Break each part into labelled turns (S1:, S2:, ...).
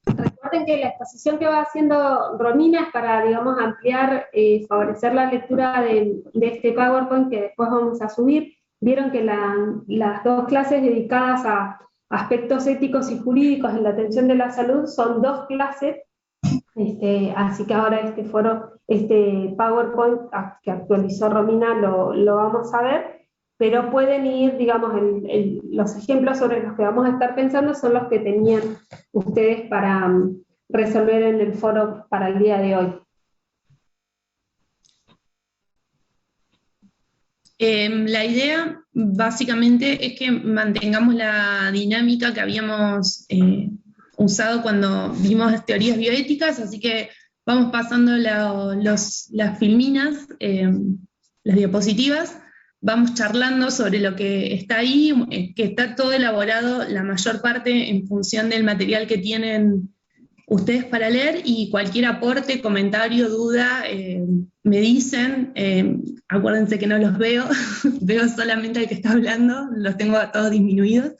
S1: Recuerden que la exposición que va haciendo Romina es para, digamos, ampliar, favorecer la lectura de este PowerPoint que después vamos a subir. Vieron que las dos clases dedicadas a aspectos éticos y jurídicos en la atención de la salud son dos clases, así que ahora este foro, este PowerPoint que actualizó Romina lo vamos a ver, pero pueden ir, digamos, los ejemplos sobre los que vamos a estar pensando son los que tenían ustedes para resolver en el foro para el día de hoy.
S2: La idea básicamente es que mantengamos la dinámica que habíamos usado cuando vimos teorías bioéticas, así que vamos pasando las filminas, las diapositivas, vamos charlando sobre lo que está ahí, que está todo elaborado, la mayor parte en función del material que tienen ustedes para leer, y cualquier aporte, comentario, duda, me dicen. Acuérdense que no los veo, veo solamente al que está hablando, los tengo todos disminuidos.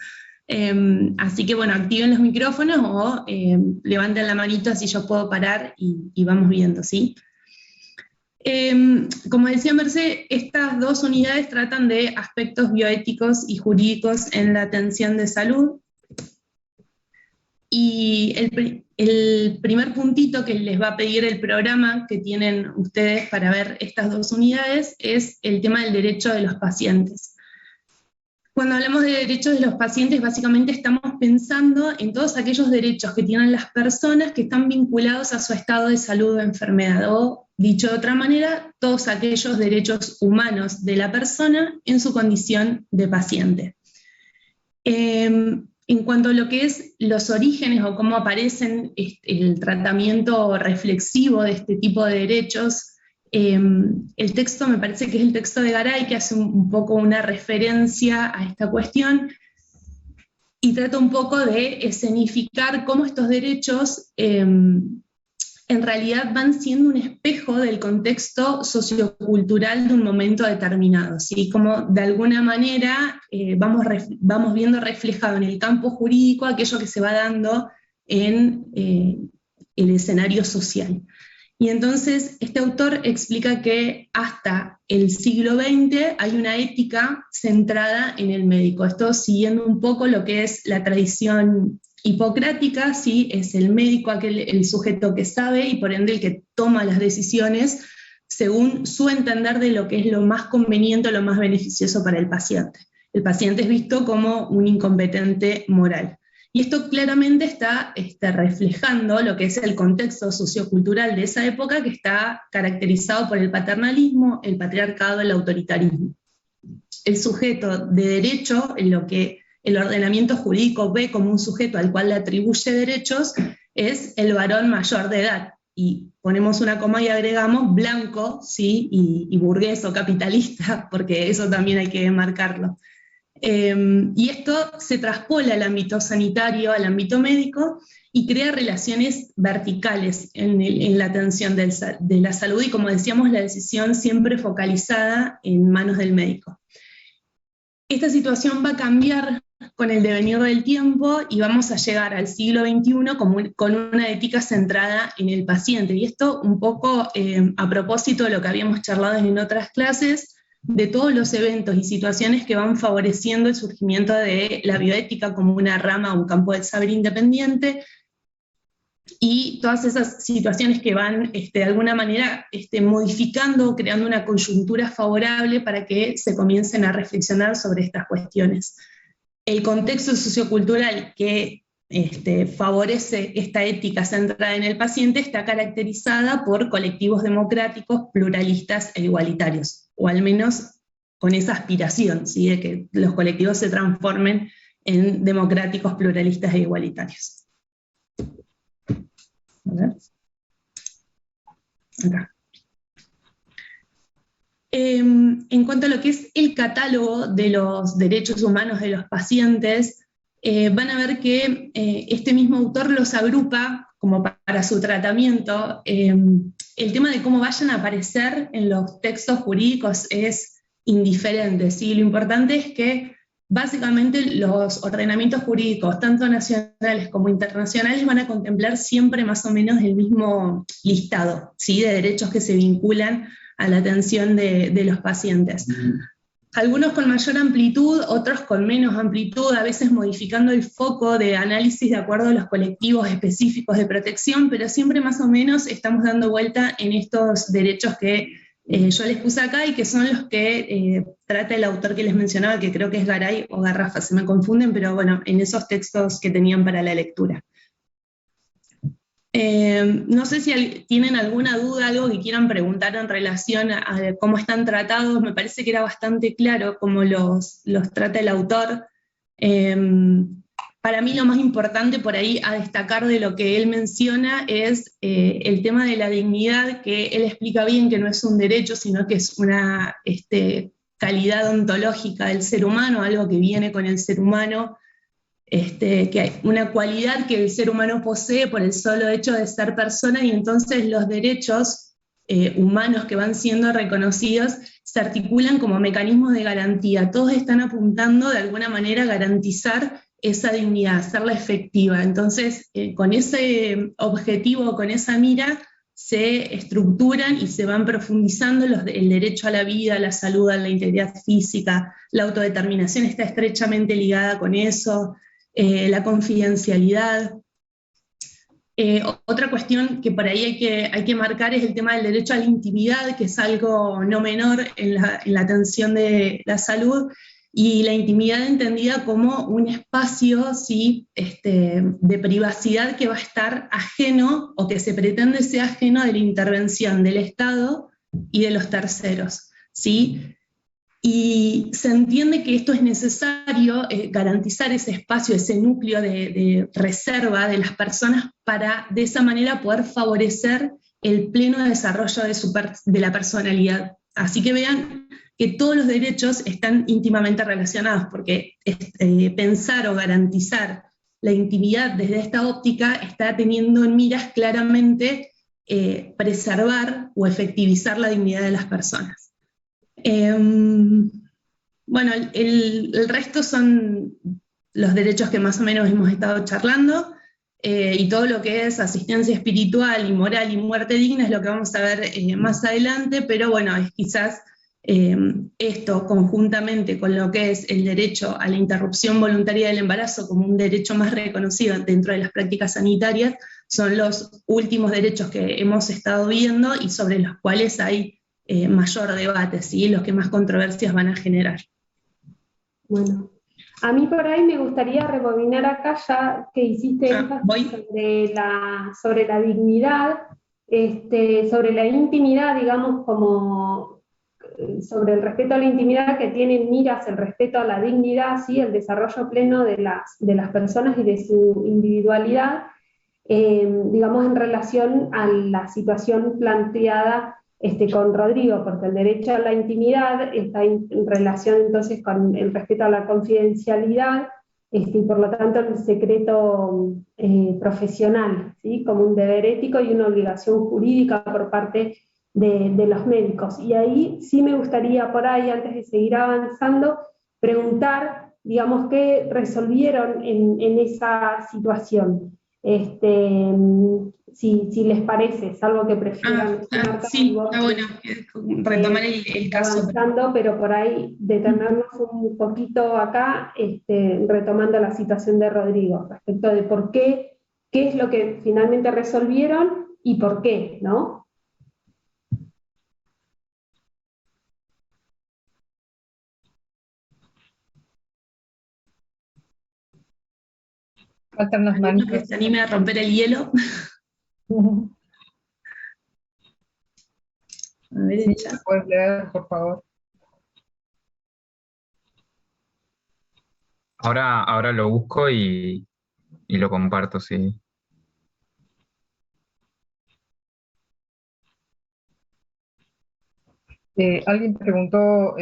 S2: Así que bueno, activen los micrófonos o levanten la manito, así yo puedo parar y vamos viendo, ¿sí? Como decía Mercé, estas dos unidades tratan de aspectos bioéticos y jurídicos en la atención de salud. Y el primer puntito que les va a pedir el programa que tienen ustedes para ver estas dos unidades es el tema del derecho de los pacientes. Cuando hablamos de derechos de los pacientes, básicamente estamos pensando en todos aquellos derechos que tienen las personas que están vinculados a su estado de salud o enfermedad, o dicho de otra manera, todos aquellos derechos humanos de la persona en su condición de paciente. En cuanto a lo que es los orígenes o cómo aparecen el tratamiento reflexivo de este tipo de derechos, el texto me parece que es el texto de Garay, que hace un poco una referencia a esta cuestión y trata un poco de escenificar cómo estos derechos en realidad van siendo un espejo del contexto sociocultural de un momento determinado, ¿sí? Como de alguna manera vamos viendo reflejado en el campo jurídico aquello que se va dando en el escenario social. Y entonces este autor explica que hasta el siglo XX hay una ética centrada en el médico. Esto siguiendo un poco lo que es la tradición hipocrática, ¿sí? Es el médico el sujeto que sabe y por ende el que toma las decisiones según su entender de lo que es lo más conveniente o lo más beneficioso para el paciente. El paciente es visto como un incompetente moral. Y esto claramente está reflejando lo que es el contexto sociocultural de esa época, que está caracterizado por el paternalismo, el patriarcado, el autoritarismo. El sujeto de derecho, en lo que el ordenamiento jurídico ve como un sujeto al cual le atribuye derechos, es el varón mayor de edad. Y ponemos una coma y agregamos blanco, ¿sí? y burgués o capitalista, porque eso también hay que marcarlo. Y esto se traspola al ámbito sanitario, al ámbito médico, y crea relaciones verticales en la atención de la salud, y como decíamos, la decisión siempre focalizada en manos del médico. Esta situación va a cambiar con el devenir del tiempo y vamos a llegar al siglo XXI con una ética centrada en el paciente. Y esto un poco a propósito de lo que habíamos charlado en otras clases, de todos los eventos y situaciones que van favoreciendo el surgimiento de la bioética como una rama, un campo del saber independiente, y todas esas situaciones que van de alguna manera modificando, creando una coyuntura favorable para que se comiencen a reflexionar sobre estas cuestiones. El contexto sociocultural que favorece esta ética centrada en el paciente está caracterizada por colectivos democráticos, pluralistas e igualitarios, o al menos con esa aspiración, ¿sí? De que los colectivos se transformen en democráticos, pluralistas e igualitarios. A ver. Acá. En cuanto a lo que es el catálogo de los derechos humanos de los pacientes, van a ver que este mismo autor los agrupa como para su tratamiento. El tema de cómo vayan a aparecer en los textos jurídicos es indiferente, ¿sí? Lo importante es que básicamente los ordenamientos jurídicos, tanto nacionales como internacionales, van a contemplar siempre más o menos el mismo listado, ¿sí?, de derechos que se vinculan a la atención de los pacientes. Algunos con mayor amplitud, otros con menos amplitud, a veces modificando el foco de análisis de acuerdo a los colectivos específicos de protección, pero siempre más o menos estamos dando vuelta en estos derechos que yo les puse acá y que son los que trata el autor que les mencionaba, que creo que es Garay o Garrafa, se me confunden, pero bueno, en esos textos que tenían para la lectura. No sé si tienen alguna duda, algo que quieran preguntar en relación a cómo están tratados. Me parece que era bastante claro cómo los trata el autor. Para mí lo más importante por ahí a destacar de lo que él menciona es el tema de la dignidad, que él explica bien que no es un derecho, sino que es una calidad ontológica del ser humano, algo que viene con el ser humano, que hay una cualidad que el ser humano posee por el solo hecho de ser persona, y entonces los derechos humanos que van siendo reconocidos se articulan como mecanismos de garantía. Todos están apuntando de alguna manera a garantizar esa dignidad, hacerla efectiva. Entonces, con ese objetivo, con esa mira, se estructuran y se van profundizando el derecho a la vida, a la salud, a la integridad física, la autodeterminación está estrechamente ligada con eso, la confidencialidad. Otra cuestión que por ahí hay que marcar es el tema del derecho a la intimidad, que es algo no menor en la atención de la salud, y la intimidad entendida como un espacio, ¿sí?, de privacidad que va a estar ajeno, o que se pretende sea ajeno, de la intervención del Estado y de los terceros, ¿sí? Y se entiende que esto es necesario, garantizar ese espacio, ese núcleo de reserva de las personas, para de esa manera poder favorecer el pleno desarrollo de la personalidad. Así que vean que todos los derechos están íntimamente relacionados, porque pensar o garantizar la intimidad desde esta óptica está teniendo en miras claramente preservar o efectivizar la dignidad de las personas. Bueno, el resto son los derechos que más o menos hemos estado charlando, y todo lo que es asistencia espiritual y moral y muerte digna es lo que vamos a ver más adelante, pero bueno, es quizás esto conjuntamente con lo que es el derecho a la interrupción voluntaria del embarazo como un derecho más reconocido dentro de las prácticas sanitarias, son los últimos derechos que hemos estado viendo y sobre los cuales hay mayor debate, ¿sí?, los que más controversias van a generar.
S1: Bueno, a mí por ahí me gustaría rebobinar acá, ya que hiciste énfasis sobre la dignidad, sobre la intimidad, digamos, como sobre el respeto a la intimidad, que tiene en miras el respeto a la dignidad, ¿sí?, el desarrollo pleno de las personas y de su individualidad, digamos, en relación a la situación planteada con Rodrigo, porque el derecho a la intimidad está en relación entonces con el respeto a la confidencialidad, y por lo tanto el secreto profesional, ¿sí?, como un deber ético y una obligación jurídica por parte de los médicos. Y ahí sí me gustaría, por ahí, antes de seguir avanzando, preguntar, digamos, qué resolvieron en esa situación. Si les parece, es algo que prefieran
S2: sí, está bueno retomar el caso.
S1: Avanzando, pero por ahí detenernos un poquito acá, retomando la situación de Rodrigo, respecto de por qué es lo que finalmente resolvieron y por qué, ¿no?
S3: Faltan las manos.
S2: Que se anime a romper el hielo. A ver,
S3: sí, puedes leer, por favor.
S4: Ahora lo busco y lo comparto, sí.
S3: Alguien preguntó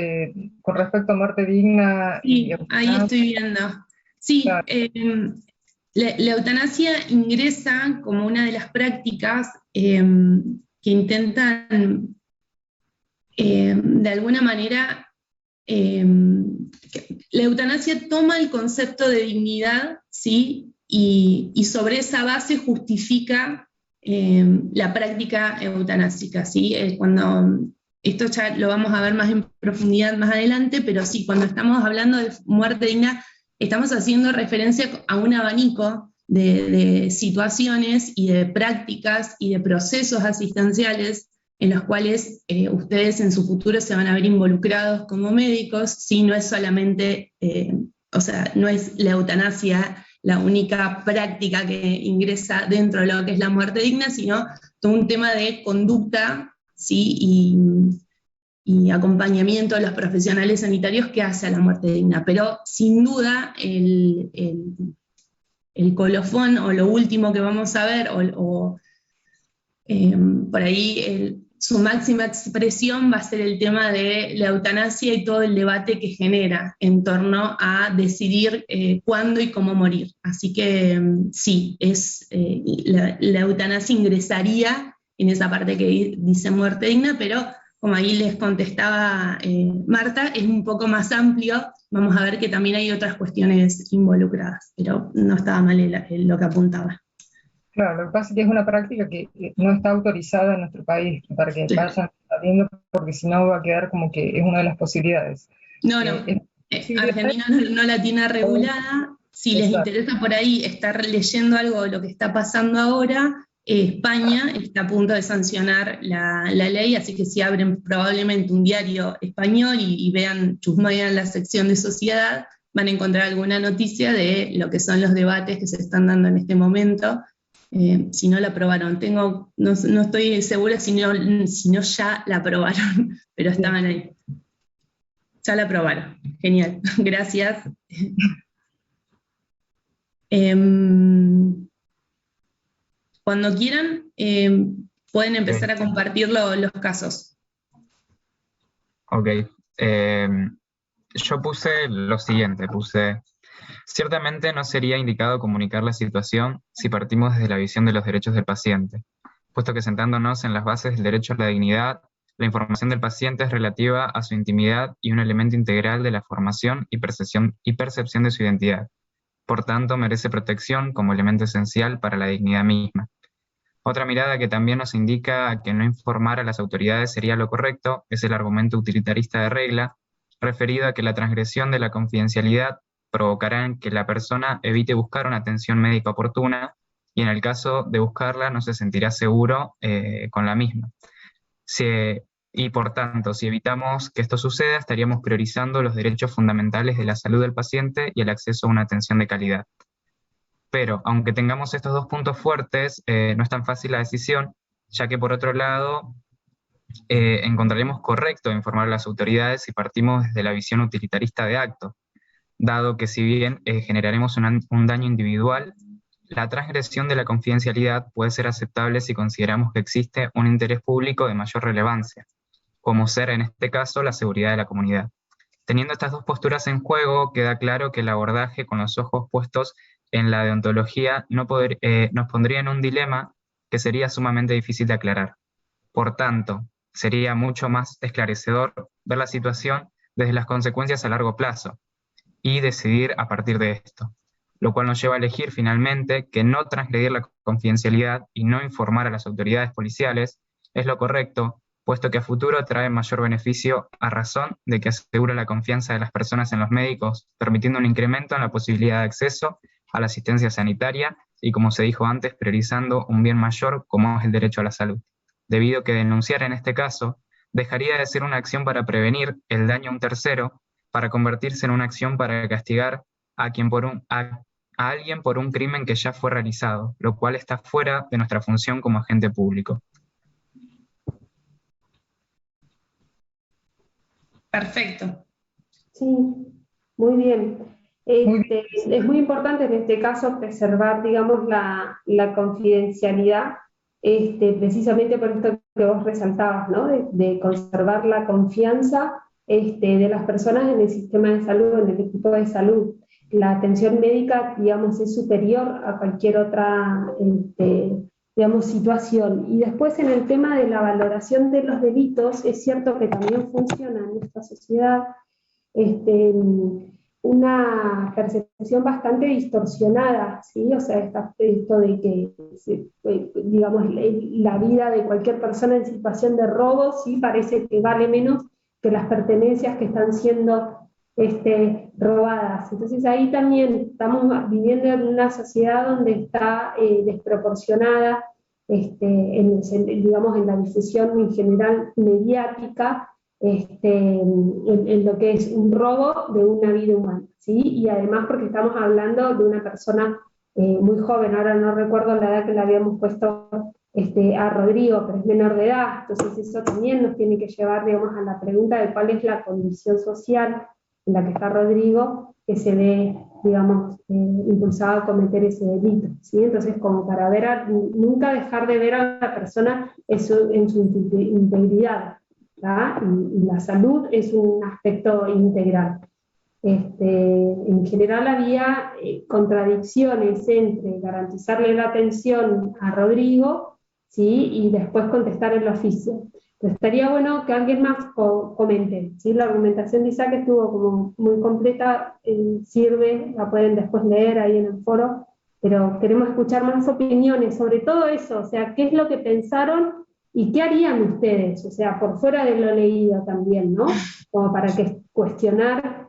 S3: con respecto a muerte digna.
S2: Sí, ahí estoy viendo. Sí,
S3: claro.
S2: La eutanasia ingresa como una de las prácticas que intentan de alguna manera la eutanasia toma el concepto de dignidad, ¿sí? Y sobre esa base justifica la práctica eutanásica, ¿sí? Esto ya lo vamos a ver más en profundidad más adelante, pero sí, cuando estamos hablando de muerte digna, estamos haciendo referencia a un abanico de situaciones y de prácticas y de procesos asistenciales en los cuales ustedes en su futuro se van a ver involucrados como médicos, ¿sí? No es solamente, no es la eutanasia la única práctica que ingresa dentro de lo que es la muerte digna, sino todo un tema de conducta, ¿sí? Y acompañamiento de los profesionales sanitarios que hace a la muerte digna. Pero sin duda el colofón o lo último que vamos a ver, por ahí su máxima expresión va a ser el tema de la eutanasia y todo el debate que genera en torno a decidir cuándo y cómo morir. Así que sí, la eutanasia ingresaría en esa parte que dice muerte digna, pero como ahí les contestaba Marta, es un poco más amplio. Vamos a ver que también hay otras cuestiones involucradas, pero no estaba mal lo que apuntaba.
S3: Claro, lo que pasa es que es una práctica que no está autorizada en nuestro país para que vayan sabiendo, porque si no va a quedar como que es una de las posibilidades.
S2: No. Argentina no la tiene regulada. Si les interesa por ahí estar leyendo algo de lo que está pasando ahora, España está a punto de sancionar la ley, así que si abren probablemente un diario español y chusmean la sección de sociedad, van a encontrar alguna noticia de lo que son los debates que se están dando en este momento. Si no la aprobaron, no estoy segura si no ya la aprobaron, pero estaban ahí. Ya la aprobaron, genial, gracias. Cuando quieran, pueden empezar a compartir los casos.
S4: Ok. Yo puse lo siguiente, ciertamente no sería indicado comunicar la situación si partimos desde la visión de los derechos del paciente, puesto que sentándonos en las bases del derecho a la dignidad, la información del paciente es relativa a su intimidad y un elemento integral de la formación y percepción de su identidad. Por tanto, merece protección como elemento esencial para la dignidad misma. Otra mirada que también nos indica que no informar a las autoridades sería lo correcto es el argumento utilitarista de regla, referido a que la transgresión de la confidencialidad provocará en que la persona evite buscar una atención médica oportuna y en el caso de buscarla no se sentirá seguro con la misma. Y por tanto, si evitamos que esto suceda, estaríamos priorizando los derechos fundamentales de la salud del paciente y el acceso a una atención de calidad. Pero, aunque tengamos estos dos puntos fuertes, no es tan fácil la decisión, ya que por otro lado, encontraremos correcto informar a las autoridades si partimos desde la visión utilitarista de acto, dado que si bien generaremos un daño individual, la transgresión de la confidencialidad puede ser aceptable si consideramos que existe un interés público de mayor relevancia, como ser en este caso la seguridad de la comunidad. Teniendo estas dos posturas en juego, queda claro que el abordaje con los ojos puestos en la deontología nos pondría en un dilema que sería sumamente difícil de aclarar. Por tanto, sería mucho más esclarecedor ver la situación desde las consecuencias a largo plazo y decidir a partir de esto, lo cual nos lleva a elegir finalmente que no transgredir la confidencialidad y no informar a las autoridades policiales es lo correcto, puesto que a futuro trae mayor beneficio a razón de que asegura la confianza de las personas en los médicos, permitiendo un incremento en la posibilidad de acceso a la asistencia sanitaria y, como se dijo antes, priorizando un bien mayor como es el derecho a la salud, debido a que denunciar en este caso dejaría de ser una acción para prevenir el daño a un tercero para convertirse en una acción para castigar a alguien por un crimen que ya fue realizado, lo cual está fuera de nuestra función como agente público.
S2: Perfecto.
S1: Sí, muy bien. Es muy importante en este caso preservar, digamos, la confidencialidad, precisamente por esto que vos resaltabas, ¿no? De conservar la confianza de las personas en el sistema de salud, en el equipo de salud. La atención médica, digamos, es superior a cualquier otra, digamos, situación. Y después en el tema de la valoración de los delitos, es cierto que también funciona en esta sociedad una percepción bastante distorsionada, ¿sí? O sea, esto de que, digamos, la vida de cualquier persona en situación de robo, sí, parece que vale menos que las pertenencias que están siendo robadas. Entonces ahí también estamos viviendo en una sociedad donde está desproporcionada, digamos, en la difusión en general mediática, en lo que es un robo de una vida humana, ¿sí? Y además porque estamos hablando de una persona muy joven, ahora no recuerdo la edad que le habíamos puesto a Rodrigo, pero es menor de edad, entonces eso también nos tiene que llevar, digamos, a la pregunta de cuál es la condición social en la que está Rodrigo, que se ve, digamos, impulsado a cometer ese delito, ¿sí? Entonces, como para nunca dejar de ver a la persona en su integridad, ¿tá? Y la salud es un aspecto integral. En general había contradicciones entre garantizarle la atención a Rodrigo, ¿sí? Y después contestar el oficio. Entonces, estaría bueno que alguien más comente, ¿sí? La argumentación de Isaac estuvo como muy completa, sirve, la pueden después leer ahí en el foro, pero queremos escuchar más opiniones sobre todo eso, o sea, qué es lo que pensaron y qué harían ustedes, o sea, por fuera de lo leído también, ¿no? Como para cuestionar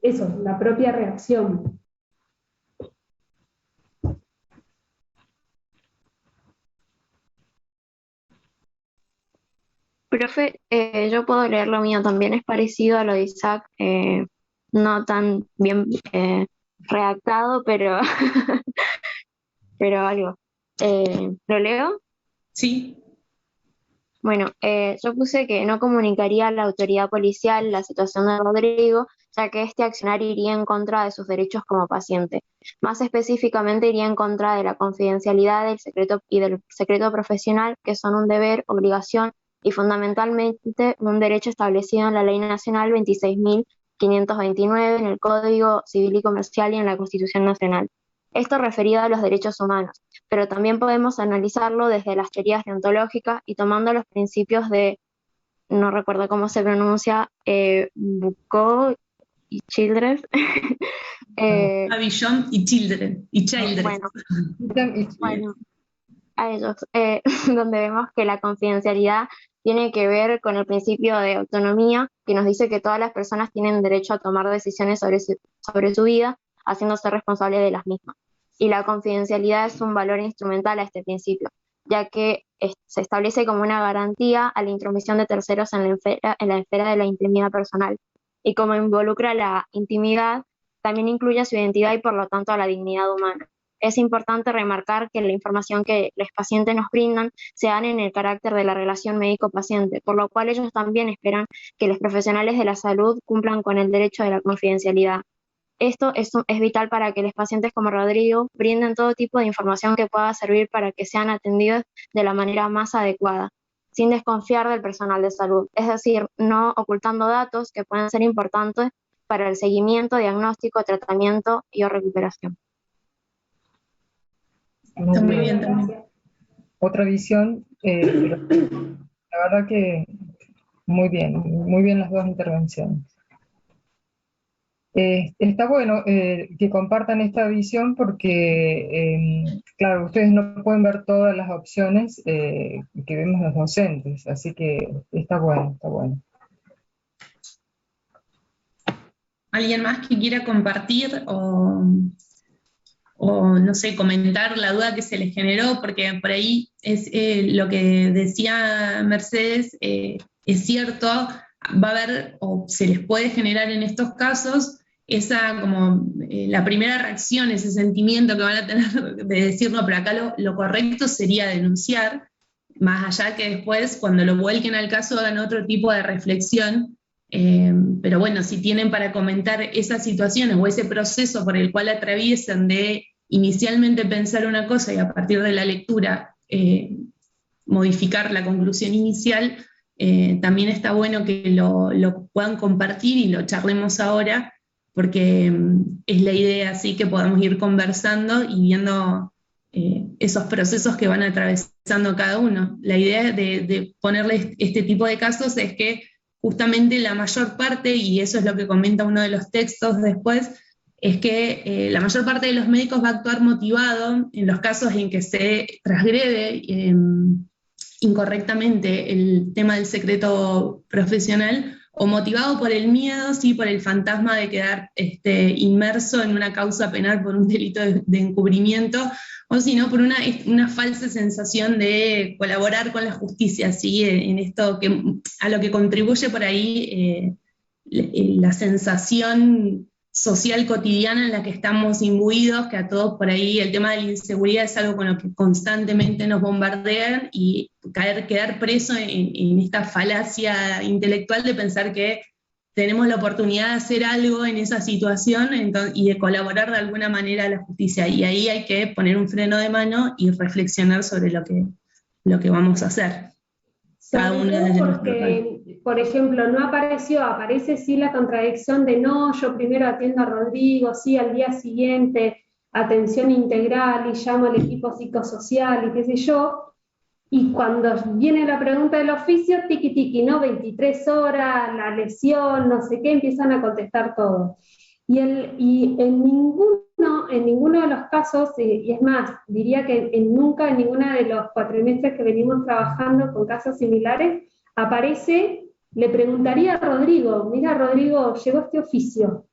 S1: eso, la propia reacción.
S5: Profe, yo puedo leer lo mío, también es parecido a lo de Isaac, no tan bien redactado, pero, pero algo. ¿Lo leo?
S2: Sí.
S5: Bueno, yo puse que no comunicaría a la autoridad policial la situación de Rodrigo, ya que este accionar iría en contra de sus derechos como paciente. Más específicamente, iría en contra de la confidencialidad del secreto y del secreto profesional, que son un deber, obligación y fundamentalmente un derecho establecido en la Ley Nacional 26.529, en el Código Civil y Comercial y en la Constitución Nacional. Esto referido a los derechos humanos, pero también podemos analizarlo desde las teorías deontológicas y tomando los principios de, no recuerdo cómo se pronuncia, Foucault y Childress.
S2: Avillon y Children. Y Childress.
S5: Bueno, a ellos, donde vemos que la confidencialidad tiene que ver con el principio de autonomía, que nos dice que todas las personas tienen derecho a tomar decisiones sobre su vida, haciéndose responsables de las mismas. Y la confidencialidad es un valor instrumental a este principio, ya que se establece como una garantía a la intromisión de terceros en la esfera de la intimidad personal. Y como involucra la intimidad, también incluye su identidad y por lo tanto a la dignidad humana. Es importante remarcar que la información que los pacientes nos brindan se dan en el carácter de la relación médico-paciente, por lo cual ellos también esperan que los profesionales de la salud cumplan con el derecho de la confidencialidad. Esto es vital para que los pacientes como Rodrigo brinden todo tipo de información que pueda servir para que sean atendidos de la manera más adecuada, sin desconfiar del personal de salud, es decir, no ocultando datos que pueden ser importantes para el seguimiento, diagnóstico, tratamiento y o recuperación.
S2: Está muy bien también.
S3: Otra visión, pero la verdad que muy bien las dos intervenciones. Está bueno que compartan esta visión porque, claro, ustedes no pueden ver todas las opciones que vemos los docentes, así que está bueno, está bueno.
S2: ¿Alguien más que quiera compartir o no sé, comentar la duda que se les generó? Porque por ahí es lo que decía Mercedes, es cierto, va a haber, o se les puede generar en estos casos, esa como la primera reacción, ese sentimiento que van a tener de decir, no, pero acá lo correcto sería denunciar, más allá que después, cuando lo vuelquen al caso, hagan otro tipo de reflexión. Pero bueno, si tienen para comentar esas situaciones o ese proceso por el cual atraviesan de inicialmente pensar una cosa y a partir de la lectura modificar la conclusión inicial, también está bueno que lo puedan compartir y lo charlemos ahora, porque es la idea así que podamos ir conversando y viendo esos procesos que van atravesando cada uno. La idea de ponerle este tipo de casos es que justamente la mayor parte, y eso es lo que comenta uno de los textos después, es que la mayor parte de los médicos va a actuar motivado en los casos en que se transgrede incorrectamente el tema del secreto profesional, o motivado por el miedo, sí, por el fantasma de quedar inmerso en una causa penal por un delito de encubrimiento, o si no, por una falsa sensación de colaborar con la justicia, ¿sí? En esto a lo que contribuye por ahí la sensación social cotidiana en la que estamos imbuidos, que a todos por ahí el tema de la inseguridad es algo con lo que constantemente nos bombardean, y quedar preso en esta falacia intelectual de pensar que tenemos la oportunidad de hacer algo en esa situación y de colaborar de alguna manera a la justicia. Y ahí hay que poner un freno de mano y reflexionar sobre lo que vamos a hacer. Cada uno desde nuestro rol.
S1: Por ejemplo, no aparece sí la contradicción de no, yo primero atiendo a Rodrigo, sí, al día siguiente, atención integral, y llamo al equipo psicosocial, y qué sé yo, y cuando viene la pregunta del oficio, tiqui tiqui, ¿no? 23 horas, la lesión, no sé qué, empiezan a contestar todo. Y en ninguno de los casos, y es más, diría que nunca en ninguno de los cuatrimestres que venimos trabajando con casos similares, aparece, le preguntaría a Rodrigo, mira Rodrigo, llegó este oficio,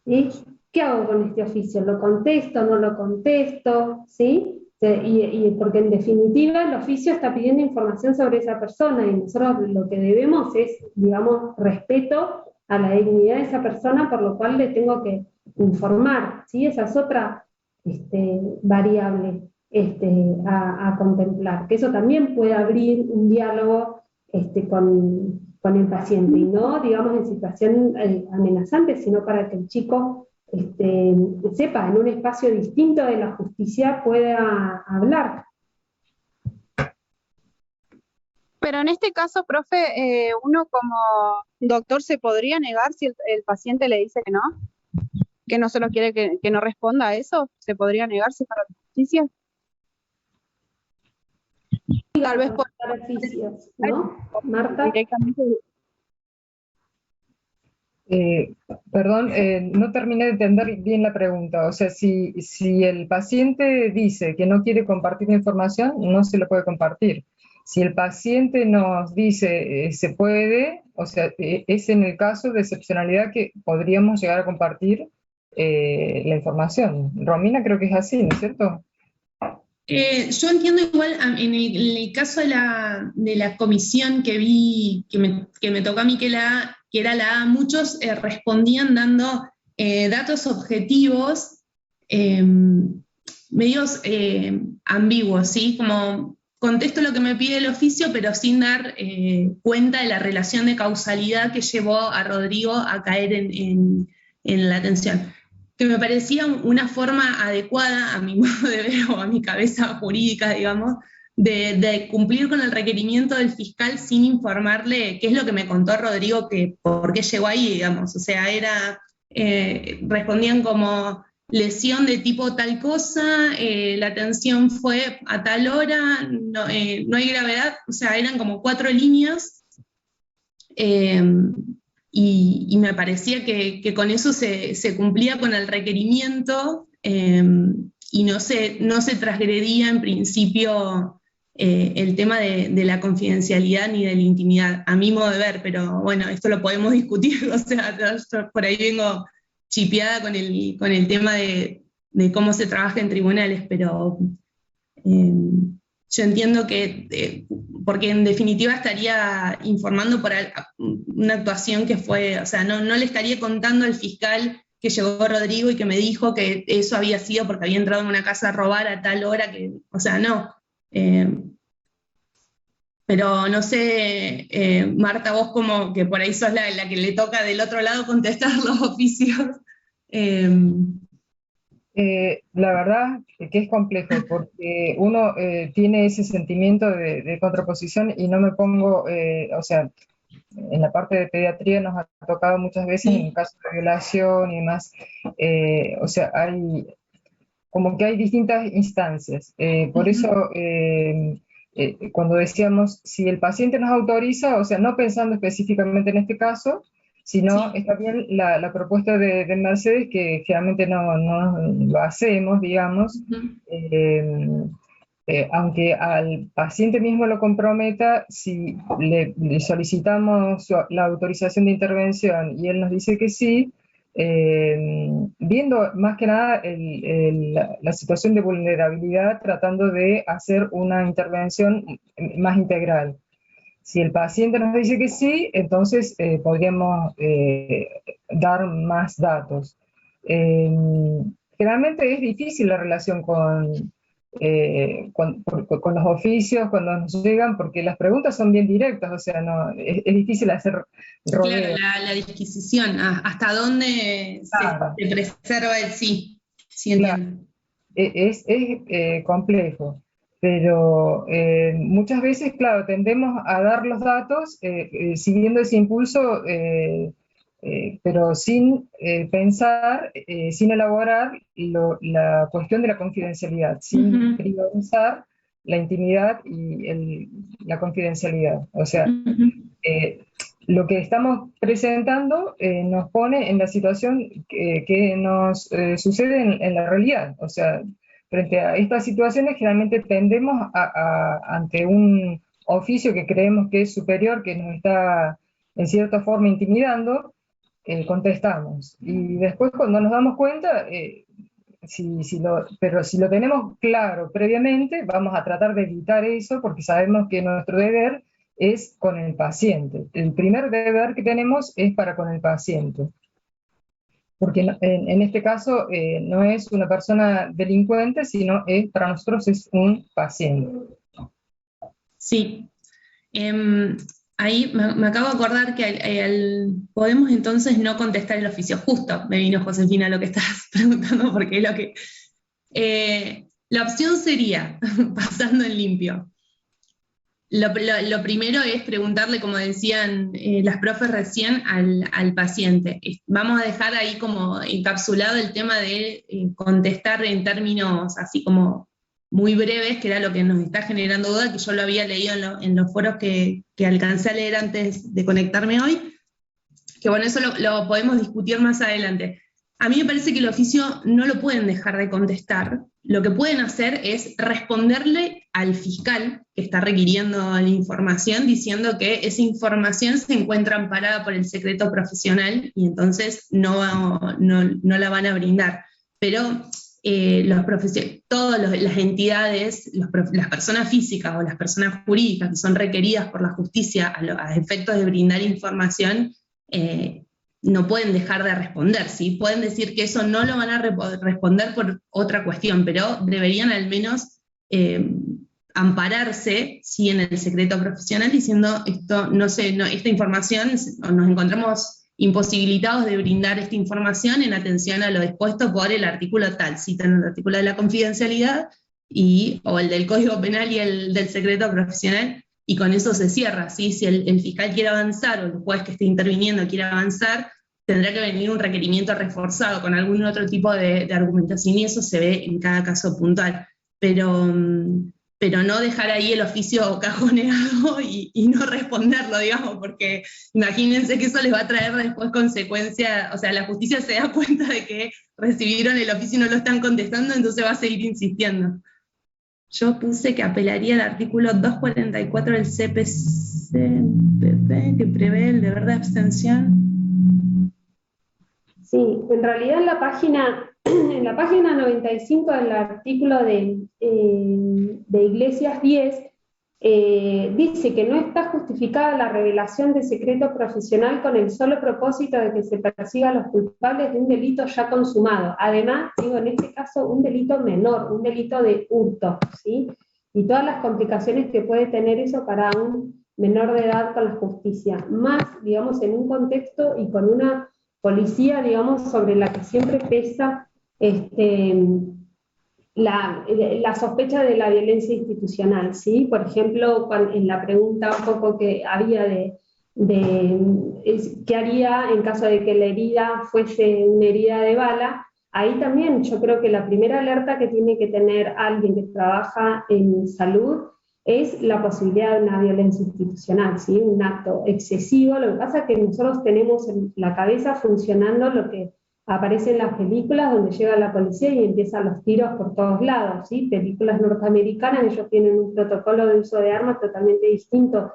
S1: ¿sí? ¿Qué hago con este oficio? ¿Lo contesto, no lo contesto? ¿Sí? Porque en definitiva el oficio está pidiendo información sobre esa persona, y nosotros lo que debemos es, digamos, respeto a la dignidad de esa persona, por lo cual le tengo que informar, ¿sí? Esa es otra variable a contemplar, que eso también puede abrir un diálogo con el paciente, y no, digamos, en situación amenazante, sino para que el chico sepa, en un espacio distinto de la justicia pueda hablar.
S6: Pero en este caso, profe, uno como doctor se podría negar si el paciente le dice que no se lo quiere, que no responda a eso. ¿Se podría negarse para la justicia? Tal vez por
S1: oficios, ¿no? Marta.
S6: Directamente.
S3: Perdón, no terminé de entender bien la pregunta. O sea, si el paciente dice que no quiere compartir información, no se lo puede compartir. Si el paciente nos dice se puede, o sea, es en el caso de excepcionalidad que podríamos llegar a compartir la información. Romina, creo que es así, ¿no es cierto?
S2: Yo entiendo igual, en el caso de la comisión que vi, que me tocó a mí que era la A, muchos respondían dando datos objetivos medios ambiguos, ¿sí? Como contesto lo que me pide el oficio, pero sin dar cuenta de la relación de causalidad que llevó a Rodrigo a caer en la atención, que me parecía una forma adecuada a mi modo de ver, o a mi cabeza jurídica, digamos, de cumplir con el requerimiento del fiscal sin informarle qué es lo que me contó Rodrigo, que por qué llegó ahí, digamos. O sea, respondían como lesión de tipo tal cosa, la atención fue a tal hora, no hay gravedad, o sea, eran como 4 líneas, y me parecía que con eso se cumplía con el requerimiento, y no se transgredía en principio el tema de la confidencialidad ni de la intimidad, a mi modo de ver, pero bueno, esto lo podemos discutir. O sea, yo por ahí vengo chipeada con el tema de cómo se trabaja en tribunales, pero yo entiendo que, porque en definitiva estaría informando por una actuación que fue, o sea, no le estaría contando al fiscal que llegó Rodrigo y que me dijo que eso había sido porque había entrado en una casa a robar a tal hora, o sea, no. Pero no sé, Marta, vos como que por ahí sos la que le toca del otro lado contestar los oficios.
S3: La verdad que es complejo, porque uno tiene ese sentimiento de contraposición, y no me pongo, o sea, en la parte de pediatría nos ha tocado muchas veces en casos de violación y demás, o sea, como que hay distintas instancias, por eso cuando decíamos, si el paciente nos autoriza, o sea, no pensando específicamente en este caso, sino
S2: Sí.
S3: está bien la propuesta de Mercedes, que generalmente no lo hacemos, digamos,
S2: Ujú.
S3: aunque al paciente mismo lo comprometa, si le solicitamos la autorización de intervención y él nos dice que sí, viendo más que nada la situación de vulnerabilidad, tratando de hacer una intervención más integral. Si el paciente nos dice que sí, entonces podríamos dar más datos. Eh, Generalmente es difícil la relación con los oficios cuando nos llegan, porque las preguntas son bien directas, o sea, no, es difícil hacer
S2: Claro,
S3: rodeos.
S2: la disquisición, ¿hasta dónde
S3: Claro,
S2: se preserva el sí? Sí,
S3: claro.
S2: entiendo.
S3: Es complejo, pero muchas veces, claro, tendemos a dar los datos siguiendo ese impulso, pero sin pensar, sin elaborar la cuestión de la confidencialidad, sin
S2: Ujú,
S3: priorizar la intimidad y la confidencialidad. O sea,
S2: ujú.
S3: eh, lo que estamos presentando nos pone en la situación que nos sucede en la realidad. O sea, frente a estas situaciones generalmente tendemos ante un oficio que creemos que es superior, que nos está en cierta forma intimidando, contestamos. Y después cuando nos damos cuenta, pero si lo tenemos claro previamente, vamos a tratar de evitar eso porque sabemos que nuestro deber es con el paciente. El primer deber que tenemos es para con el paciente, porque en este caso no es una persona delincuente, sino para nosotros es un paciente.
S2: Sí. Ahí me acabo de acordar que podemos entonces no contestar el oficio. Justo me vino Josefina lo que estabas preguntando, porque es lo que... la opción sería, pasando en limpio, lo primero es preguntarle, como decían las profes recién, al paciente. Vamos a dejar ahí como encapsulado el tema de contestar en términos así como muy breves, que era lo que nos está generando duda, que yo lo había leído en los foros que alcancé a leer antes de conectarme hoy, que bueno, eso lo podemos discutir más adelante. A mí me parece que el oficio no lo pueden dejar de contestar. Lo que pueden hacer es responderle al fiscal que está requiriendo la información, diciendo que esa información se encuentra amparada por el secreto profesional y entonces no la van a brindar. Pero todas las entidades, las personas físicas o las personas jurídicas que son requeridas por la justicia a efectos de brindar información, no pueden dejar de responder, ¿sí? Pueden decir que eso no lo van a responder por otra cuestión, pero deberían al menos ampararse, ¿sí?, en el secreto profesional, diciendo esto, esta información, nos encontramos imposibilitados de brindar esta información en atención a lo dispuesto por el artículo tal, citan el artículo de la confidencialidad o el del Código Penal y el del secreto profesional, y con eso se cierra, ¿sí? Si el fiscal quiere avanzar o el juez que esté interviniendo quiere avanzar, tendrá que venir un requerimiento reforzado con algún otro tipo de argumentación y eso se ve en cada caso puntual. Pero no dejar ahí el oficio cajoneado y no responderlo, digamos, porque imagínense que eso les va a traer después consecuencias, o sea, la justicia se da cuenta de que recibieron el oficio y no lo están contestando, entonces va a seguir insistiendo. Yo puse que apelaría al artículo 244 del CPCPP, que prevé el deber de abstención.
S1: Sí, en realidad en la página 95 del artículo de Iglesias 10, dice que no está justificada la revelación de secreto profesional con el solo propósito de que se persiga a los culpables de un delito ya consumado. Además, digo, en este caso, un delito menor, un delito de hurto, ¿sí? Y todas las complicaciones que puede tener eso para un menor de edad con la justicia. Más, digamos, en un contexto y con una policía, digamos, sobre la que siempre pesa la sospecha de la violencia institucional, ¿sí? Por ejemplo, en la pregunta un poco que había qué haría en caso de que la herida fuese una herida de bala, ahí también yo creo que la primera alerta que tiene que tener alguien que trabaja en salud es la posibilidad de una violencia institucional, ¿sí? Un acto excesivo. Lo que pasa es que nosotros tenemos en la cabeza funcionando lo que aparece en las películas, donde llega la policía y empiezan los tiros por todos lados, ¿sí? Películas norteamericanas, ellos tienen un protocolo de uso de armas totalmente distinto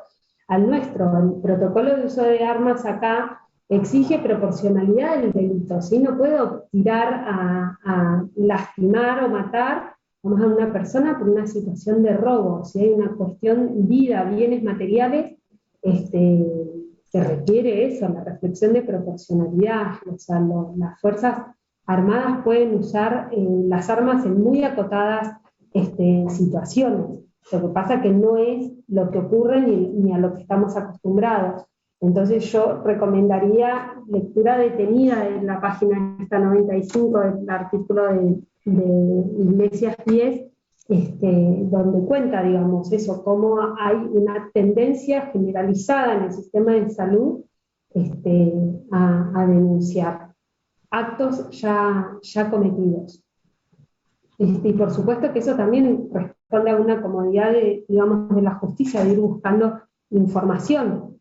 S1: al nuestro. El protocolo de uso de armas acá exige proporcionalidad del delito, ¿sí? No puedo tirar a lastimar o matar a una persona por una situación de robo. Si hay una cuestión vida, bienes materiales, se requiere eso, la reflexión de proporcionalidad. O sea, las Fuerzas Armadas pueden usar las armas en muy acotadas situaciones. Lo que pasa que no es lo que ocurre ni a lo que estamos acostumbrados. Entonces yo recomendaría lectura detenida en la página 95 del artículo de Iglesias Pies, donde cuenta, digamos, eso, cómo hay una tendencia generalizada en el sistema de salud a denunciar actos ya cometidos. Y por supuesto que eso también responde a una comodidad digamos, de la justicia, de ir buscando información.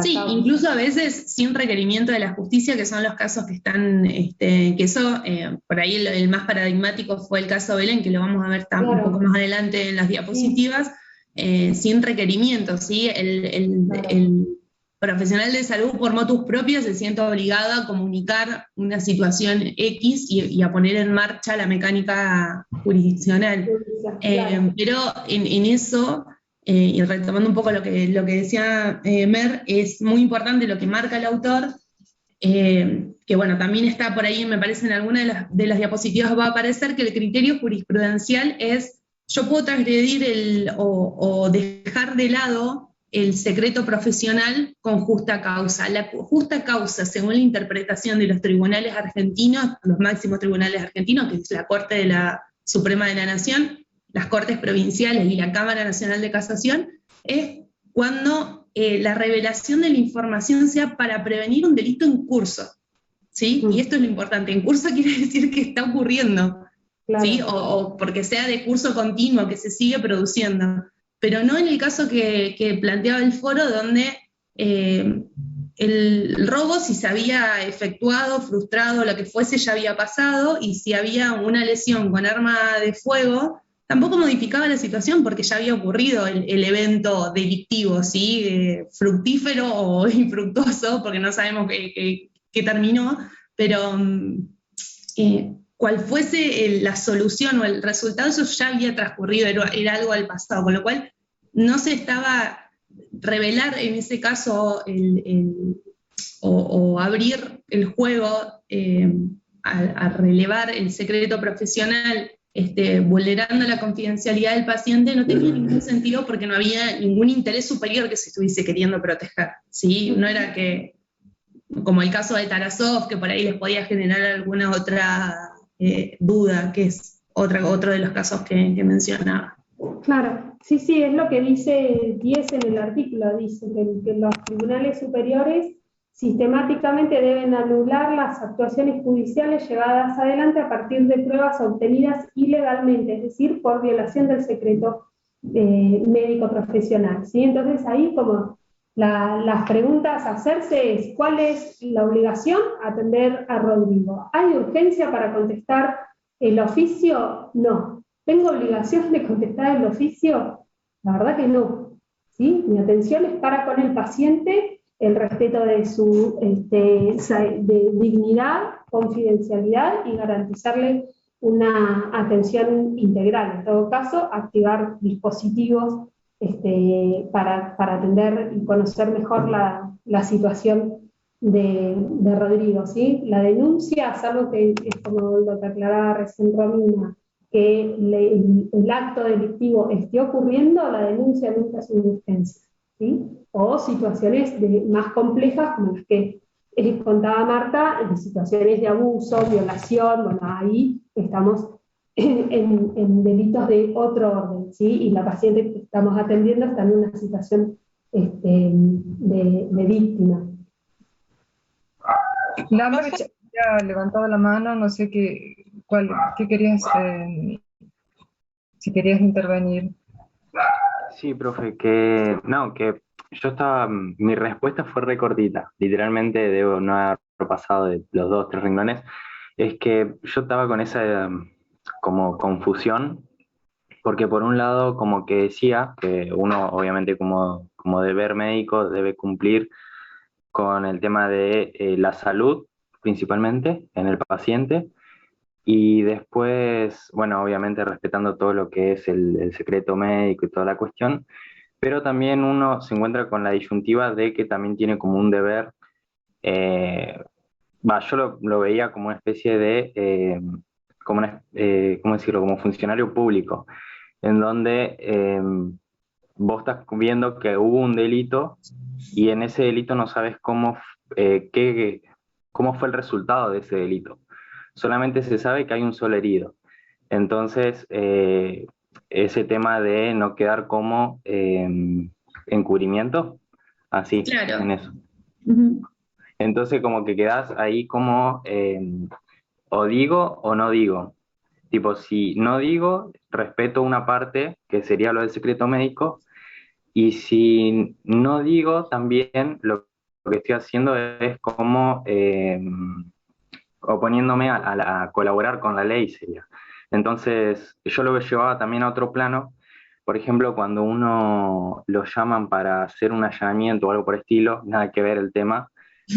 S2: Sí, incluso a veces sin requerimiento de la justicia, que son los casos que están, que eso, por ahí el más paradigmático fue el caso Belén, que lo vamos a ver un poco más adelante en las diapositivas, sin requerimiento, ¿sí? El profesional de salud por motus propio se siente obligado a comunicar una situación X y a poner en marcha la mecánica jurisdiccional. Pero en eso... y retomando un poco lo que decía Mer, es muy importante lo que marca el autor, que bueno, también está por ahí, me parece en alguna de las diapositivas va a aparecer, que el criterio jurisprudencial es, yo puedo transgredir o dejar de lado el secreto profesional con justa causa. La justa causa, según la interpretación de los tribunales argentinos, los máximos tribunales argentinos, que es la Corte de la Suprema de la Nación, las Cortes Provinciales y la Cámara Nacional de Casación, es cuando la revelación de la información sea para prevenir un delito en curso, ¿sí? Y esto es lo importante, en curso quiere decir que está ocurriendo, claro. ¿Sí? O porque sea de curso continuo, que se sigue produciendo, pero no en el caso que planteaba el foro, donde el robo, si se había efectuado, frustrado, lo que fuese, ya había pasado, y si había una lesión con arma de fuego, tampoco modificaba la situación porque ya había ocurrido el evento delictivo, ¿sí? Fructífero o infructuoso, porque no sabemos qué terminó, pero cual fuese la solución o el resultado, eso ya había transcurrido, era algo al pasado, con lo cual no se estaba revelar en ese caso o abrir el juego a relevar el secreto profesional, vulnerando la confidencialidad del paciente, no tenía ningún sentido porque no había ningún interés superior que se estuviese queriendo proteger, ¿sí? No era que, como el caso de Tarasov, que por ahí les podía generar alguna otra duda, que es otro de los casos que mencionaba.
S1: Claro, sí, es lo que dice Díez en el artículo, dice que los tribunales superiores sistemáticamente deben anular las actuaciones judiciales llevadas adelante a partir de pruebas obtenidas ilegalmente, es decir, por violación del secreto médico profesional, ¿sí? Entonces ahí como las preguntas a hacerse es, ¿cuál es la obligación? Atender a Rodrigo. ¿Hay urgencia para contestar el oficio? No. ¿Tengo obligación de contestar el oficio? La verdad que no, ¿sí? Mi atención es para con el paciente, el respeto de su de dignidad, confidencialidad y garantizarle una atención integral. En todo caso, activar dispositivos para atender y conocer mejor la situación de Rodrigo, ¿sí? La denuncia es algo que es como lo que aclaraba recién Romina, que el acto delictivo esté ocurriendo, la denuncia nunca es una urgencia, ¿sí? O situaciones más complejas como las que contaba Marta, de situaciones de abuso, violación, bueno, ahí estamos en delitos de otro orden, ¿sí? Y la paciente que estamos atendiendo está en una situación de víctima.
S3: Lambert ya levantado la mano, no sé qué querías si querías intervenir.
S7: Sí, profe, que no, que yo estaba, mi respuesta fue recortita, literalmente debo no haber pasado de los 2, 3 renglones, es que yo estaba con esa como confusión, porque por un lado como que decía que uno obviamente como deber médico debe cumplir con el tema de la salud, principalmente en el paciente, y después, bueno, obviamente respetando todo lo que es el secreto médico y toda la cuestión, pero también uno se encuentra con la disyuntiva de que también tiene como un deber, eh, yo lo veía como una especie de, ¿cómo decirlo?, como funcionario público, en donde vos estás viendo que hubo un delito y en ese delito no sabes cómo fue el resultado de ese delito. Solamente se sabe que hay un solo herido. Entonces, ese tema de no quedar como encubrimiento, así,
S2: Claro.
S7: en eso.
S2: Ujú.
S7: Entonces, como que quedás ahí como, o digo o no digo. Tipo, si no digo, respeto una parte, que sería lo del secreto médico, y si no digo, también lo que estoy haciendo es como oponiéndome a colaborar con la ley, sería. Entonces, yo lo llevaba también a otro plano. Por ejemplo, cuando uno lo llaman para hacer un allanamiento o algo por el estilo, nada que ver el tema,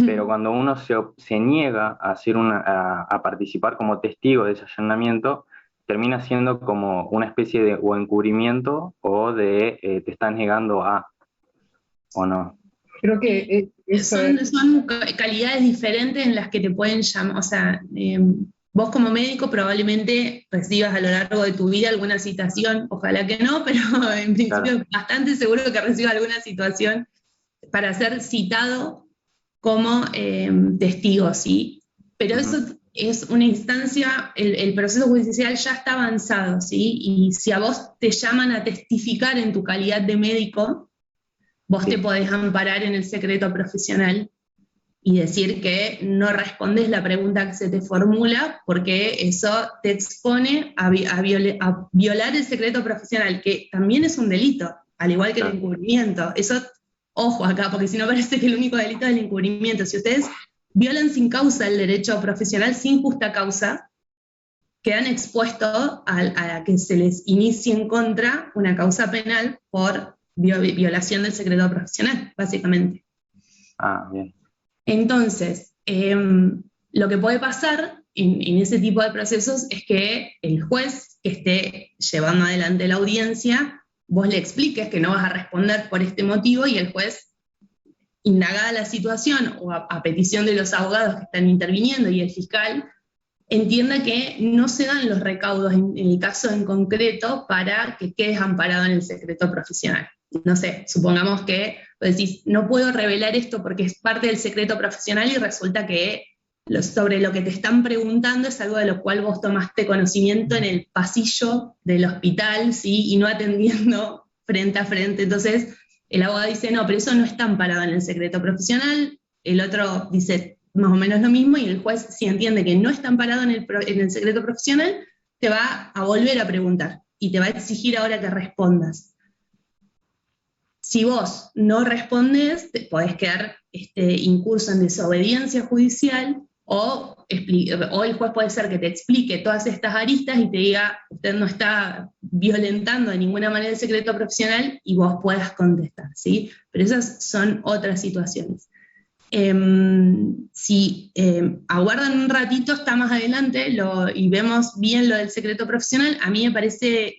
S7: pero cuando uno se niega a, a participar como testigo de ese allanamiento, termina siendo como una especie de o encubrimiento o de te están negando a, o no.
S3: Creo que eso es...
S2: Son calidades diferentes en las que te pueden llamar, o sea, vos como médico probablemente recibas a lo largo de tu vida alguna citación, ojalá que no, pero en principio
S7: Claro.
S2: es bastante seguro que recibas alguna situación para ser citado como testigo, ¿sí? Pero
S7: Ujú.
S2: eso es una instancia, el proceso judicial ya está avanzado, ¿sí? Y si a vos te llaman a testificar en tu calidad de médico, vos
S7: Sí.
S2: te podés amparar en el secreto profesional y decir que no respondes la pregunta que se te formula porque eso te expone a violar el secreto profesional, que también es un delito, al igual que el
S7: Claro.
S2: encubrimiento. Eso, ojo acá, porque si no parece que el único delito es el encubrimiento. Si ustedes violan sin causa el derecho profesional, sin justa causa, quedan expuestos a que se les inicie en contra una causa penal por violación del secreto profesional, básicamente.
S7: Ah, bien.
S2: Entonces, lo que puede pasar en ese tipo de procesos es que el juez que esté llevando adelante la audiencia, vos le expliques que no vas a responder por este motivo y el juez, indagada la situación o a petición de los abogados que están interviniendo y el fiscal, entienda que no se dan los recaudos en el caso en concreto para que quedes amparado en el secreto profesional. No sé, supongamos que vos decís, no puedo revelar esto porque es parte del secreto profesional y resulta que sobre lo que te están preguntando es algo de lo cual vos tomaste conocimiento en el pasillo del hospital, ¿sí? Y no atendiendo frente a frente. Entonces, el abogado dice, no, pero eso no está amparado en el secreto profesional. El otro dice más o menos lo mismo y el juez, si entiende que no está amparado en el secreto profesional, te va a volver a preguntar y te va a exigir ahora que respondas. Si vos no respondes, te podés quedar incurso en desobediencia judicial o el juez puede ser que te explique todas estas aristas y te diga, usted no está violentando de ninguna manera el secreto profesional y vos puedas contestar, ¿sí? Pero esas son otras situaciones. Si aguardan un ratito, está más adelante y vemos bien lo del secreto profesional, a mí me parece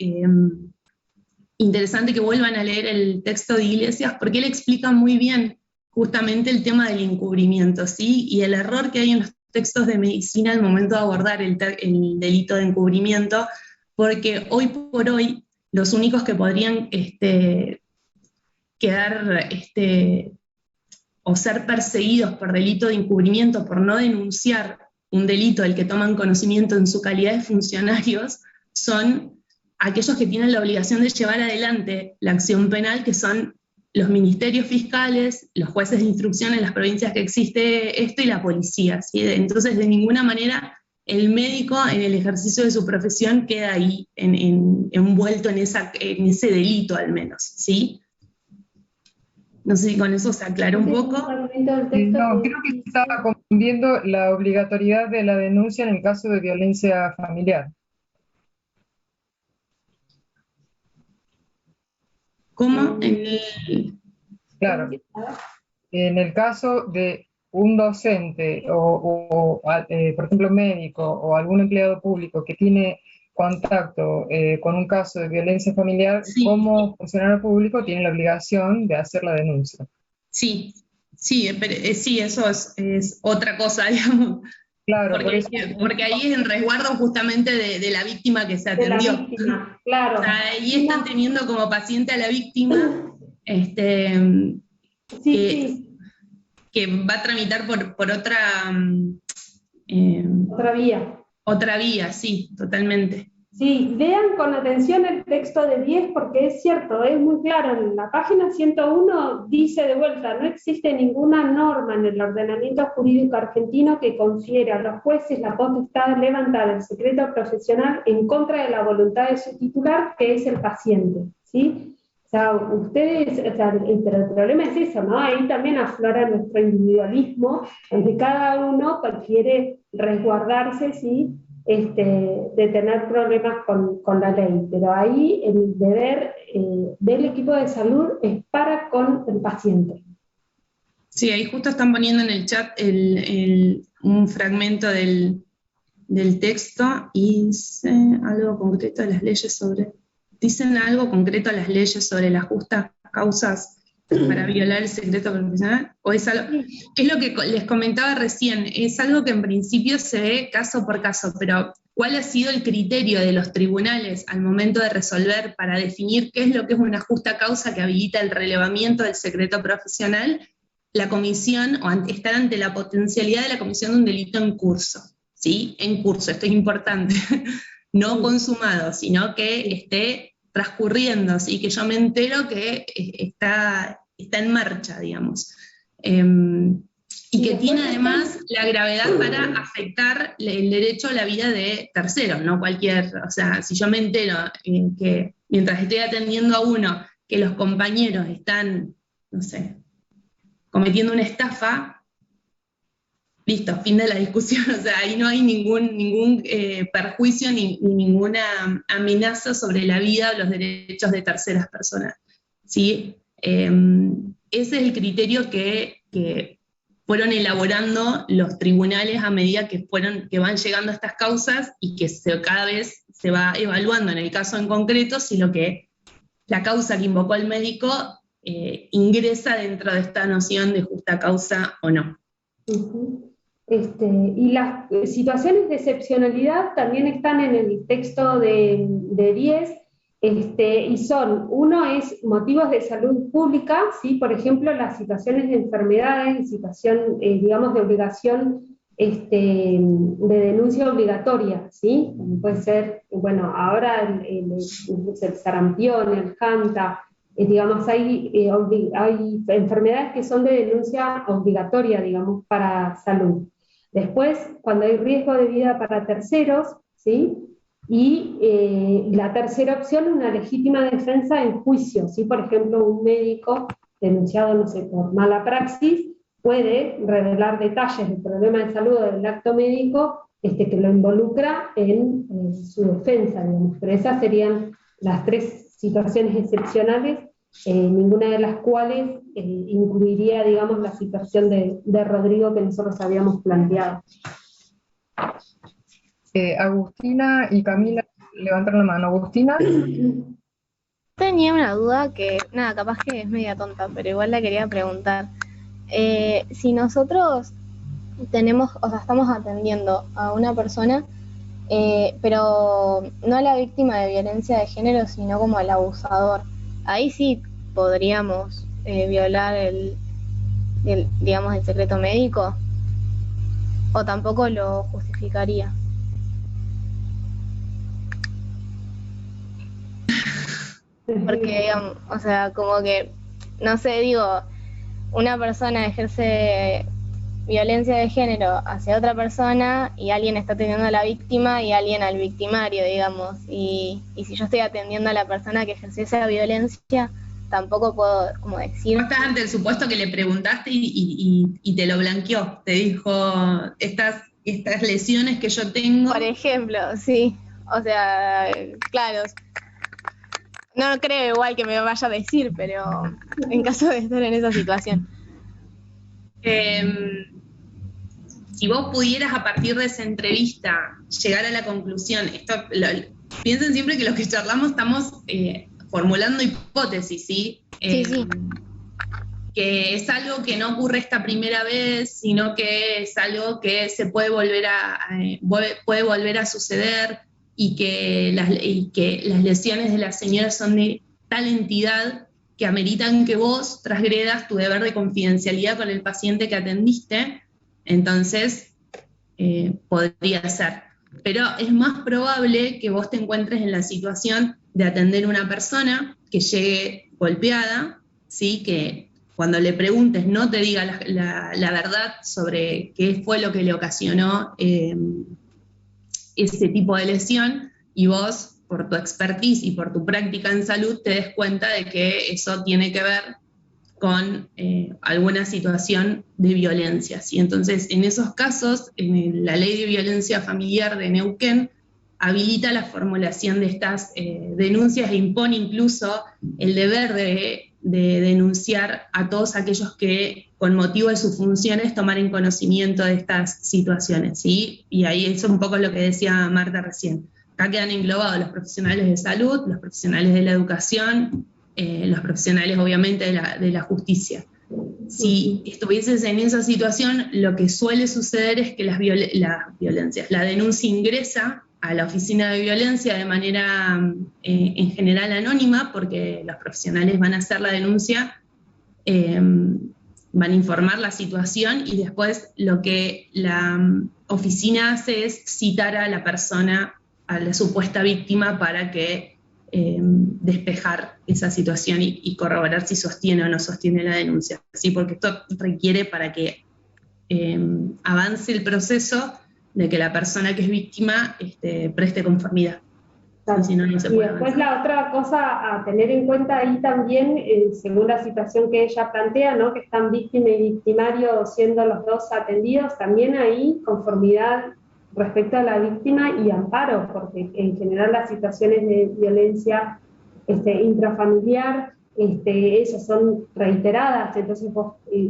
S2: interesante que vuelvan a leer el texto de Iglesias porque él explica muy bien justamente el tema del encubrimiento, ¿sí? Y el error que hay en los textos de medicina al momento de abordar el delito de encubrimiento, porque hoy por hoy los únicos que podrían quedar o ser perseguidos por delito de encubrimiento por no denunciar un delito del que toman conocimiento en su calidad de funcionarios son aquellos que tienen la obligación de llevar adelante la acción penal, que son los ministerios fiscales, los jueces de instrucción en las provincias que existe esto y la policía, ¿sí? Entonces, de ninguna manera el médico en el ejercicio de su profesión queda ahí envuelto en ese delito al menos, ¿sí? No sé si con eso se aclaró un poco.
S3: No, creo que estaba confundiendo la obligatoriedad de la denuncia en el caso de violencia familiar.
S2: ¿Cómo?
S3: Claro, en el caso de un docente por ejemplo, médico o algún empleado público que tiene contacto con un caso de violencia familiar,
S2: Sí.
S3: como funcionario público tiene la obligación de hacer la denuncia.
S2: Sí, sí, eso es otra cosa, digamos.
S3: Claro,
S2: Porque ahí es en resguardo justamente de la víctima que se
S1: De la
S2: atendió.
S1: víctima, claro.
S2: O sea, ahí están teniendo como paciente a la víctima,
S1: Sí.
S2: que va a tramitar por otra
S1: Otra vía.
S2: Sí, totalmente.
S1: Sí, vean con atención el texto de 10 porque es cierto, es muy claro. En la página 101 dice de vuelta, no existe ninguna norma en el ordenamiento jurídico argentino que confiere a los jueces la potestad de levantar el secreto profesional en contra de la voluntad de su titular, que es el paciente, ¿sí? O sea, pero el problema es eso, ¿no? Ahí también aflora nuestro individualismo, donde cada uno quiere resguardarse, ¿sí? De tener problemas con la ley, pero ahí el deber del equipo de salud es para con el paciente.
S2: Sí, ahí justo están poniendo en el chat un fragmento del texto y dicen algo concreto a las leyes sobre las justas causas para violar el secreto profesional, o es algo, es lo que les comentaba recién, es algo que en principio se ve caso por caso, pero ¿cuál ha sido el criterio de los tribunales al momento de resolver para definir qué es lo que es una justa causa que habilita el relevamiento del secreto profesional? La comisión, o estar ante la potencialidad de la comisión de un delito en curso, ¿sí? En curso, esto es importante, no consumado, sino que esté transcurriendo, ¿sí? Que yo me entero que está en marcha, digamos. Y que tiene además la gravedad para afectar el derecho a la vida de terceros, no cualquier, o sea, si yo me entero que mientras estoy atendiendo a uno, que los compañeros están, no sé, cometiendo una estafa, listo, fin de la discusión, o sea, ahí no hay ningún perjuicio ni ninguna amenaza sobre la vida o los derechos de terceras personas, ¿sí? Ese es el criterio que fueron elaborando los tribunales a medida que van llegando a estas causas y que cada vez se va evaluando en el caso en concreto si la causa que invocó el médico ingresa dentro de esta noción de justa causa o no.
S1: Y las situaciones de excepcionalidad también están en el texto de 10, y uno es motivos de salud pública, ¿sí? Por ejemplo, las situaciones de enfermedades, situación, digamos, de obligación de denuncia obligatoria, ¿sí? Puede ser, bueno, ahora el sarampión, el hanta, digamos, hay enfermedades que son de denuncia obligatoria, digamos, para salud. Después, cuando hay riesgo de vida para terceros, ¿sí? Y la tercera opción, una legítima defensa en juicio, ¿sí? Por ejemplo, un médico denunciado, no sé, por mala praxis, puede revelar detalles del problema de salud o del acto médico que lo involucra en su defensa, digamos. Pero esas serían las tres situaciones excepcionales, ninguna de las cuales incluiría, digamos, la situación de Rodrigo que nosotros habíamos planteado.
S3: Agustina y Camila levantaron la mano. Agustina.
S5: Tenía una duda que, nada, capaz que es media tonta, pero igual la quería preguntar. Si nosotros estamos atendiendo a una persona, pero no a la víctima de violencia de género, sino como al abusador, ahí sí podríamos violar digamos, el secreto médico, o tampoco lo justificaría. Porque, digamos, o sea, como que, no sé, digo, una persona ejerce violencia de género hacia otra persona y alguien está atendiendo a la víctima y alguien al victimario, digamos. Y si yo estoy atendiendo a la persona que ejerció esa violencia, tampoco puedo, como decir...
S2: Vos estás ante el supuesto que le preguntaste y te lo blanqueó, te dijo, estas lesiones que yo tengo...
S5: Por ejemplo, sí. O sea, claro, no creo igual que me vaya a decir, pero en caso de estar en esa situación.
S2: Si vos pudieras a partir de esa entrevista llegar a la conclusión, piensen siempre que los que charlamos estamos formulando hipótesis, ¿sí?
S5: Sí, sí.
S2: Que es algo que no ocurre esta primera vez, sino que es algo que se puede volver a suceder, y que las lesiones de la señora son de tal entidad que ameritan que vos transgredas tu deber de confidencialidad con el paciente que atendiste. Entonces, podría ser. Pero es más probable que vos te encuentres en la situación de atender a una persona que llegue golpeada, ¿sí? Que cuando le preguntes no te diga la verdad sobre qué fue lo que le ocasionó ese tipo de lesión, y vos, por tu expertise y por tu práctica en salud, te des cuenta de que eso tiene que ver con alguna situación de violencia, ¿sí? Entonces, en esos casos, la Ley de Violencia Familiar de Neuquén habilita la formulación de estas denuncias e impone incluso el deber de denunciar a todos aquellos que, con motivo de sus funciones, tomaren conocimiento de estas situaciones, ¿sí? Y ahí eso es un poco lo que decía Marta recién. Acá quedan englobados los profesionales de salud, los profesionales de la educación, los profesionales obviamente de la justicia. Si estuvieses en esa situación, lo que suele suceder es que la denuncia ingresa a la oficina de violencia de manera en general anónima, porque los profesionales van a hacer la denuncia, van a informar la situación, y después lo que la oficina hace es citar a la persona, a la supuesta víctima, para que despejar esa situación y corroborar si sostiene o no sostiene la denuncia, ¿sí? Porque esto requiere, para que avance el proceso, de que la persona que es víctima preste conformidad. Si no, no se puede
S1: y después
S2: avanzar.
S1: la otra cosa a tener en cuenta ahí también, según la situación que ella plantea, ¿no? Que están víctima y victimario siendo los dos atendidos, también ahí conformidad respecto a la víctima y amparo, porque en general las situaciones de violencia intrafamiliar, esas son reiteradas, entonces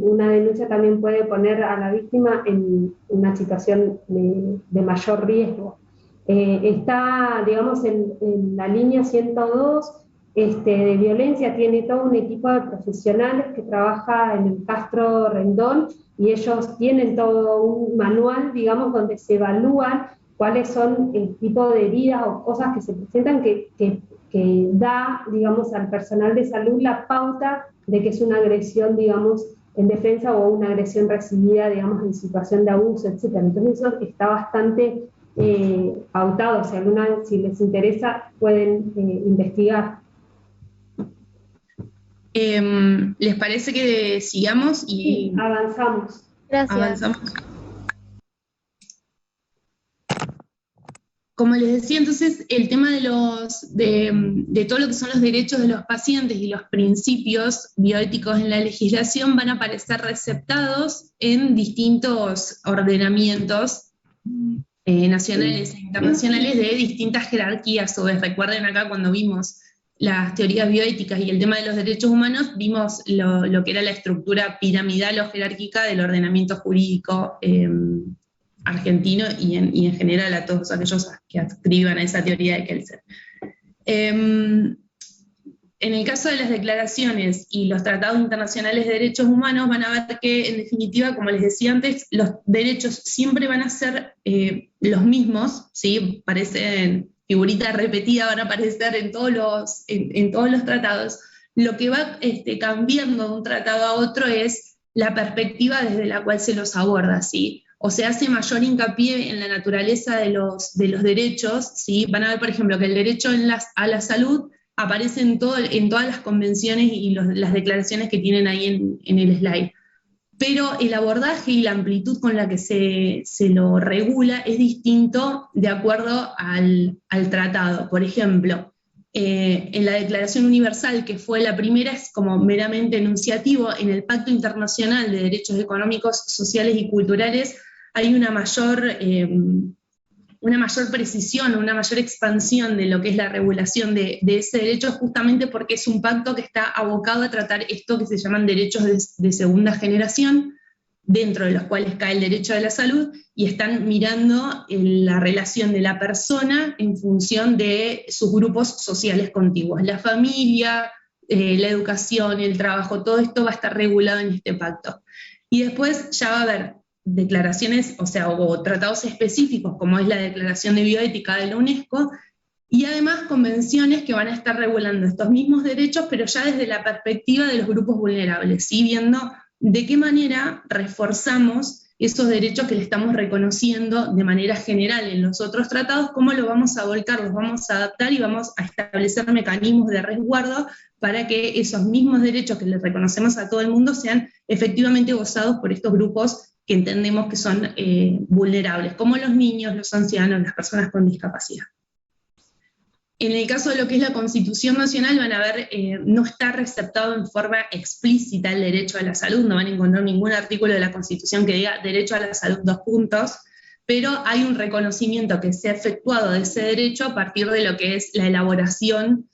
S1: una denuncia también puede poner a la víctima en una situación de mayor riesgo. Está, digamos, en la línea 102 de violencia, tiene todo un equipo de profesionales que trabaja en el Castro Rendón, y ellos tienen todo un manual, digamos, donde se evalúan cuáles son el tipo de heridas o cosas que se presentan que da, digamos, al personal de salud la pauta de que es una agresión, digamos, en defensa, o una agresión recibida, digamos, en situación de abuso, etc. Entonces eso está bastante pautado. Si les interesa, pueden investigar.
S2: ¿Les parece que sigamos?
S1: Sí, avanzamos.
S5: Gracias.
S2: Avanzamos. Como les decía, entonces, el tema de todo lo que son los derechos de los pacientes y los principios bioéticos en la legislación van a aparecer receptados en distintos ordenamientos nacionales e internacionales de distintas jerarquías. Recuerden acá cuando vimos las teorías bioéticas y el tema de los derechos humanos, vimos lo que era la estructura piramidal o jerárquica del ordenamiento jurídico argentino y en general a todos aquellos que adscriban a esa teoría de Kelsen. En el caso de las declaraciones y los tratados internacionales de derechos humanos, van a ver que, en definitiva, como les decía antes, los derechos siempre van a ser los mismos, ¿sí? Parecen figuritas repetidas, van a aparecer en todos los tratados. Lo que va cambiando de un tratado a otro es la perspectiva desde la cual se los aborda, ¿sí? O se hace mayor hincapié en la naturaleza de los derechos, ¿sí? Van a ver, por ejemplo, que el derecho a la salud aparece en todas las convenciones y las declaraciones que tienen ahí en el slide. pero el abordaje y la amplitud con la que se lo regula es distinto de acuerdo al tratado. Por ejemplo, en la Declaración Universal, que fue la primera, es como meramente enunciativo. En el Pacto Internacional de Derechos Económicos, Sociales y Culturales hay una mayor precisión, una mayor expansión de lo que es la regulación de ese derecho, justamente porque es un pacto que está abocado a tratar esto que se llaman derechos de segunda generación, dentro de los cuales cae el derecho de la salud, y están mirando la relación de la persona en función de sus grupos sociales contiguos. La familia, la educación, el trabajo, todo esto va a estar regulado en este pacto. Y después ya va a haber declaraciones, o tratados específicos, como es la Declaración de Bioética de la UNESCO, y además convenciones que van a estar regulando estos mismos derechos, pero ya desde la perspectiva de los grupos vulnerables, ¿sí? Viendo de qué manera reforzamos esos derechos que le estamos reconociendo de manera general en los otros tratados, cómo lo vamos a volcar, los vamos a adaptar y vamos a establecer mecanismos de resguardo para que esos mismos derechos que les reconocemos a todo el mundo sean efectivamente gozados por estos grupos que entendemos que son vulnerables, como los niños, los ancianos, las personas con discapacidad. En el caso de lo que es la Constitución Nacional, van a ver, no está receptado en forma explícita el derecho a la salud, no van a encontrar ningún artículo de la Constitución que diga derecho a la salud, pero hay un reconocimiento que se ha efectuado de ese derecho a partir de lo que es la elaboración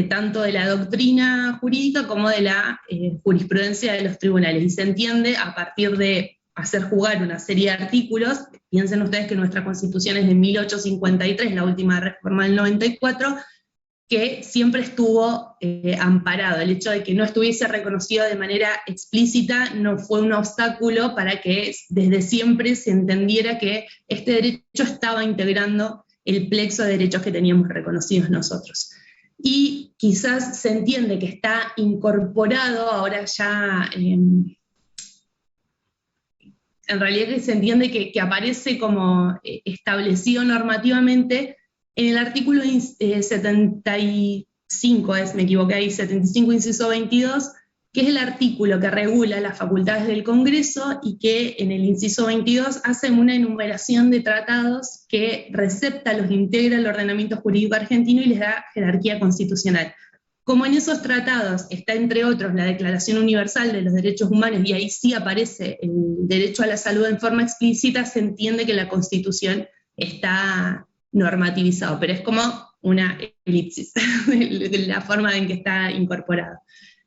S2: tanto de la doctrina jurídica como de la jurisprudencia de los tribunales, y se entiende a partir de hacer jugar una serie de artículos. Piensen ustedes que nuestra Constitución es de 1853, la última reforma del 94, que siempre estuvo amparado. El hecho de que no estuviese reconocido de manera explícita no fue un obstáculo para que desde siempre se entendiera que este derecho estaba integrando el plexo de derechos que teníamos reconocidos nosotros. Y quizás se entiende que está incorporado ahora ya... en realidad se entiende que aparece como establecido normativamente en el artículo 75, me equivoqué ahí, 75 inciso 22, que es el artículo que regula las facultades del Congreso y que en el inciso 22 hace una enumeración de tratados que recepta, los integra al ordenamiento jurídico argentino y les da jerarquía constitucional. Como en esos tratados está, entre otros, la Declaración Universal de los Derechos Humanos, y ahí sí aparece el derecho a la salud en forma explícita, se entiende que la Constitución está normativizado, pero es como una elipsis de la forma en que está incorporado.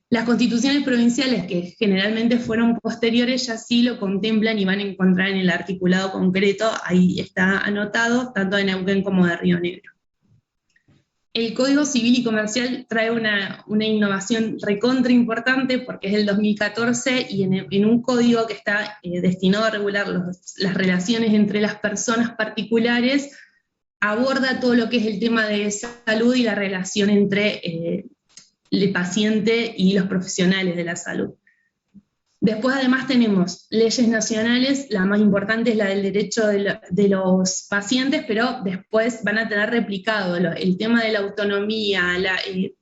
S2: Las constituciones provinciales, que generalmente fueron posteriores, ya sí lo contemplan y van a encontrar en el articulado concreto, ahí está anotado, tanto de Neuquén como de Río Negro. El Código Civil y Comercial trae una innovación recontra importante porque es del 2014 y en un código que está destinado a regular las relaciones entre las personas particulares, aborda todo lo que es el tema de salud y la relación entre el paciente y los profesionales de la salud. Después además tenemos leyes nacionales, la más importante es la del derecho de los pacientes, pero después van a tener replicado el tema de la autonomía, el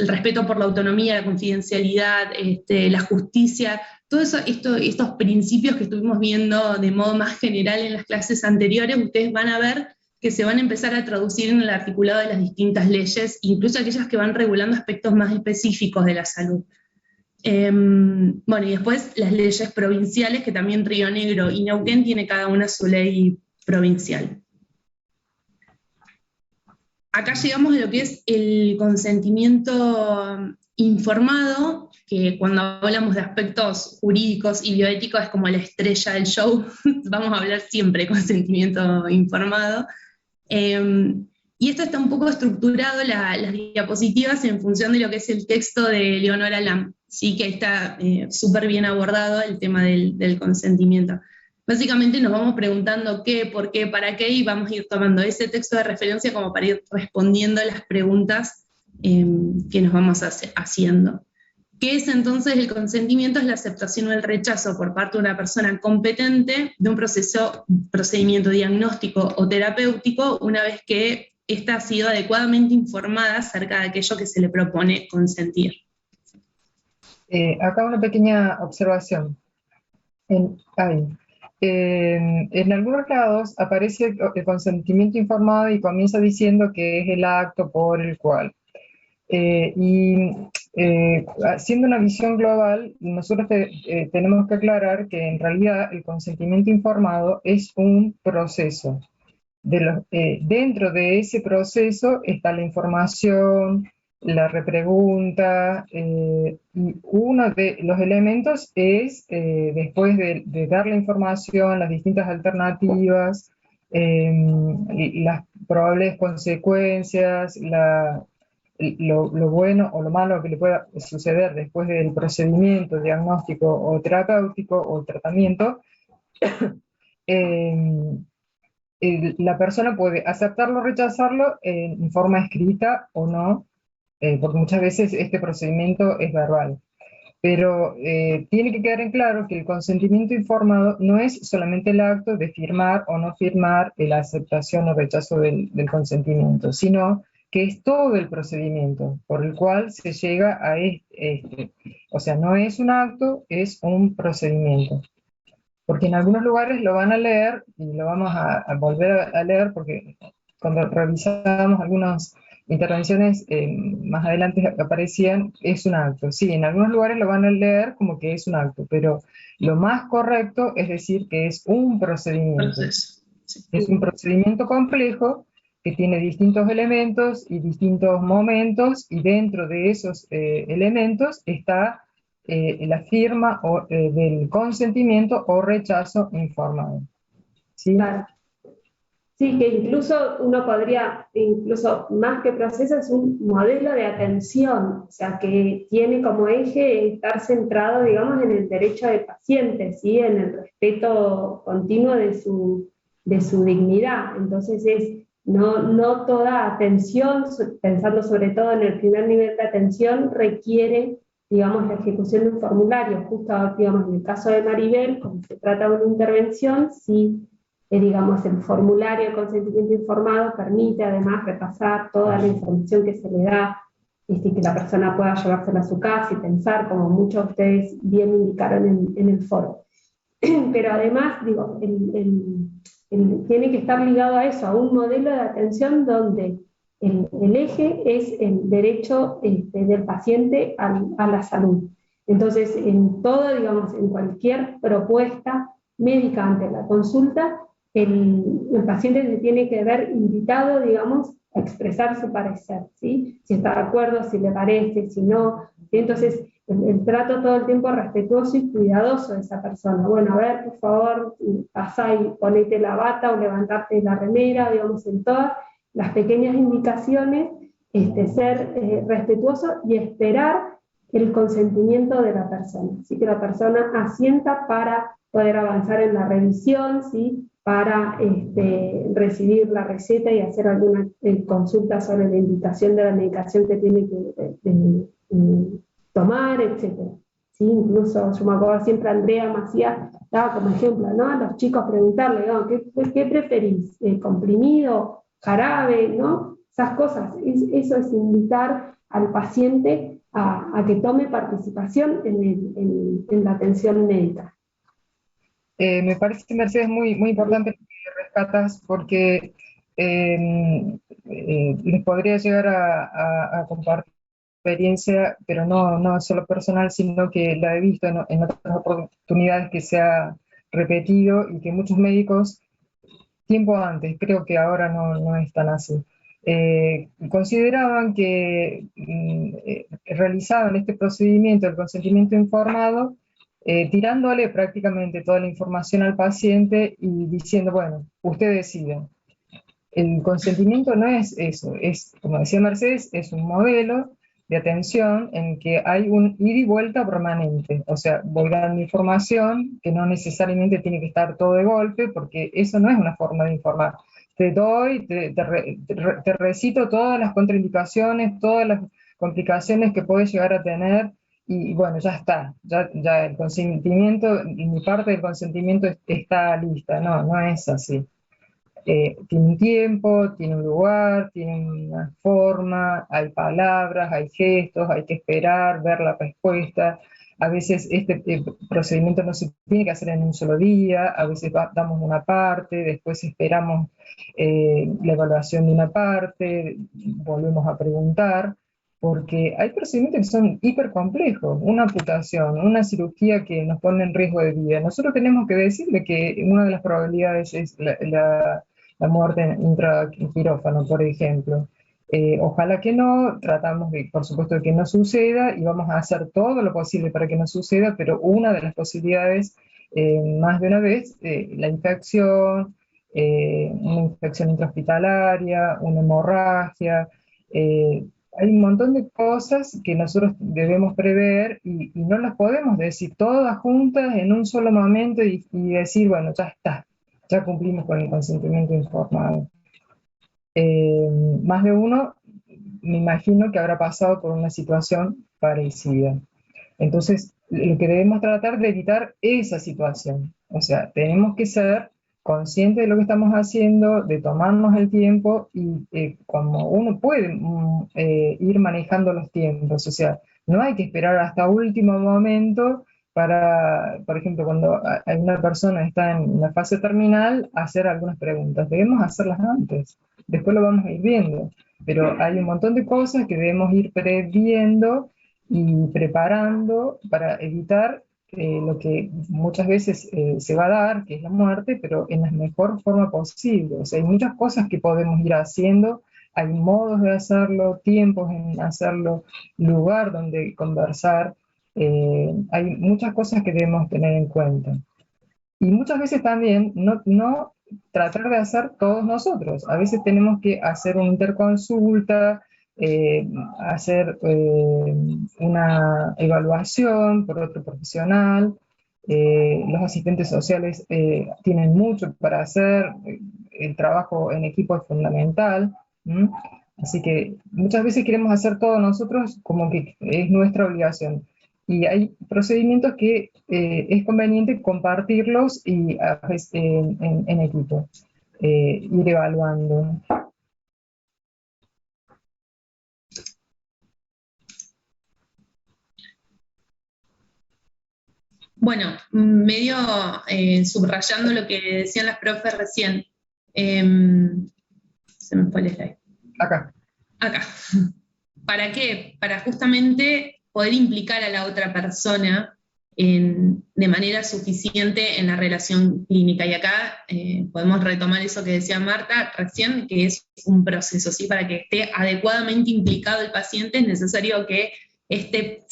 S2: respeto por la autonomía, la confidencialidad, la justicia, todos estos principios que estuvimos viendo de modo más general en las clases anteriores, ustedes van a ver que se van a empezar a traducir en el articulado de las distintas leyes, incluso aquellas que van regulando aspectos más específicos de la salud. Bueno, y después las leyes provinciales, que también Río Negro y Neuquén tiene cada una su ley provincial. Acá llegamos a lo que es el consentimiento informado, que cuando hablamos de aspectos jurídicos y bioéticos es como la estrella del show, vamos a hablar siempre de consentimiento informado. Y esto está un poco estructurado, las diapositivas, en función de lo que es el texto de Leonora Lam. Sí, que está súper bien abordado el tema del consentimiento. Básicamente nos vamos preguntando qué, por qué, para qué, y vamos a ir tomando ese texto de referencia como para ir respondiendo a las preguntas que nos vamos haciendo. ¿Qué es entonces el consentimiento? Es la aceptación o el rechazo por parte de una persona competente de un procedimiento diagnóstico o terapéutico, una vez que ésta ha sido adecuadamente informada acerca de aquello que se le propone consentir.
S3: Acá una pequeña observación. Ahí. En algunos lados aparece el consentimiento informado y comienza diciendo que es el acto por el cual. Haciendo una visión global, nosotros tenemos que aclarar que en realidad el consentimiento informado es un proceso. Dentro de ese proceso está la información, la repregunta, y uno de los elementos es, después de dar la información, las distintas alternativas, las probables consecuencias, lo bueno o lo malo que le pueda suceder después del procedimiento diagnóstico o terapéutico o tratamiento, la persona puede aceptarlo o rechazarlo en forma escrita o no, porque muchas veces este procedimiento es verbal. Pero tiene que quedar en claro que el consentimiento informado no es solamente el acto de firmar o no firmar la aceptación o rechazo del consentimiento, sino que es todo el procedimiento por el cual se llega a este. O sea, no es un acto, es un procedimiento. Porque en algunos lugares lo van a leer, y lo vamos a volver a leer, porque cuando revisamos algunas intervenciones más adelante aparecían, es un acto. Sí, en algunos lugares lo van a leer como que es un acto, pero lo más correcto es decir que es un procedimiento. Es un procedimiento complejo que tiene distintos elementos y distintos momentos, y dentro de esos elementos está la firma del consentimiento o rechazo informado. ¿Sí?
S1: Claro. Sí, que incluso uno podría, incluso más que proceso, es un modelo de atención, o sea, que tiene como eje estar centrado, digamos, en el derecho del paciente, ¿sí? En el respeto continuo de su dignidad. Entonces no toda atención, pensando sobre todo en el primer nivel de atención, requiere, digamos, la ejecución de un formulario. Justo, digamos, en el caso de Maribel, como se trata de una intervención, sí, digamos, el formulario de consentimiento informado permite además repasar toda la información que se le da, que la persona pueda llevársela a su casa y pensar, como muchos de ustedes bien indicaron en el foro. Pero además, digo, tiene que estar ligado a eso, a un modelo de atención donde el eje es el derecho del paciente a la salud. Entonces, en todo, digamos, en cualquier propuesta médica ante la consulta, el paciente se tiene que ver invitado, digamos, a expresar su parecer, ¿sí? Si está de acuerdo, si le parece, si no. ¿Sí? Entonces, el trato todo el tiempo respetuoso y cuidadoso de esa persona. Bueno, a ver, por favor, pasá y ponete la bata o levantarte la remera, digamos, en todas las pequeñas indicaciones, ser respetuoso y esperar el consentimiento de la persona. Así que la persona asienta para poder avanzar en la revisión, ¿sí? Para recibir la receta y hacer alguna consulta sobre la indicación de la medicación que tiene que tomar, etc. ¿Sí? Incluso yo me acuerdo siempre Andrea Macías daba como ejemplo, ¿no? A los chicos preguntarle, ¿no? ¿Qué preferís? ¿Comprimido? ¿Jarabe? ¿No? Esas cosas. Eso es invitar al paciente a que tome participación en la atención médica.
S3: Me parece, Mercedes, muy, muy importante lo que rescatas, porque les podría llegar a compartir experiencia, pero no solo personal, sino que la he visto en otras oportunidades que se ha repetido, y que muchos médicos, tiempo antes, creo que ahora no es tan así, consideraban que realizaban este procedimiento, el consentimiento informado, tirándole prácticamente toda la información al paciente y diciendo, bueno, usted decide. El consentimiento no es eso, es, como decía Mercedes, es un modelo de atención en que hay un ida y vuelta permanente. O sea, voy dando información que no necesariamente tiene que estar todo de golpe, porque eso no es una forma de informar. Te doy, te recito todas las contraindicaciones, todas las complicaciones que puedes llegar a tener, y bueno, ya está, ya el consentimiento, mi parte del consentimiento está lista. No es así. Tiene un tiempo, tiene un lugar, tiene una forma, hay palabras, hay gestos, hay que esperar, ver la respuesta, A veces este procedimiento no se tiene que hacer en un solo día, a veces damos una parte, después esperamos la evaluación de una parte, volvemos a preguntar, porque hay procedimientos que son hiper complejos, una amputación, una cirugía que nos pone en riesgo de vida. Nosotros tenemos que decirle que una de las probabilidades es la muerte intraquirófano, por ejemplo. Ojalá que no, tratamos de, por supuesto, de que no suceda y vamos a hacer todo lo posible para que no suceda, pero una de más de una vez, la infección, una infección intrahospitalaria, una hemorragia, hay un montón de cosas que nosotros debemos prever y no las podemos decir todas juntas en un solo momento y decir, bueno, ya está, ya cumplimos con el consentimiento informado. Más de uno, me imagino que habrá pasado por una situación parecida. Entonces, lo que debemos tratar de evitar esa situación. O sea, tenemos que ser conscientes de lo que estamos haciendo, de tomarnos el tiempo y como uno puede ir manejando los tiempos. O sea, no hay que esperar hasta último momento para, por ejemplo, cuando una persona está en la fase terminal, hacer algunas preguntas. Debemos hacerlas antes. Después lo vamos a ir viendo, pero hay un montón de cosas que debemos ir previendo y preparando para evitar lo que muchas veces se va a dar, que es la muerte, pero en la mejor forma posible. O sea, hay muchas cosas que podemos ir haciendo, hay modos de hacerlo, tiempos en hacerlo, lugar donde conversar, hay muchas cosas que debemos tener en cuenta. Y muchas veces también no tratar de hacer todos nosotros. A veces tenemos que hacer una interconsulta, hacer una evaluación por otro profesional. Los asistentes sociales tienen mucho para hacer, el trabajo en equipo es fundamental. Así que muchas veces queremos hacer todo nosotros como que es nuestra obligación. Y hay procedimientos que es conveniente compartirlos y en equipo, ir evaluando.
S2: Bueno, medio subrayando lo que decían las profes recién. Se me fue el slide.
S3: Acá.
S2: ¿Para qué? Para justamente poder implicar a la otra persona de manera suficiente en la relación clínica. Y acá podemos retomar eso que decía Marta recién, que es un proceso, ¿sí? Para que esté adecuadamente implicado el paciente es necesario que esté,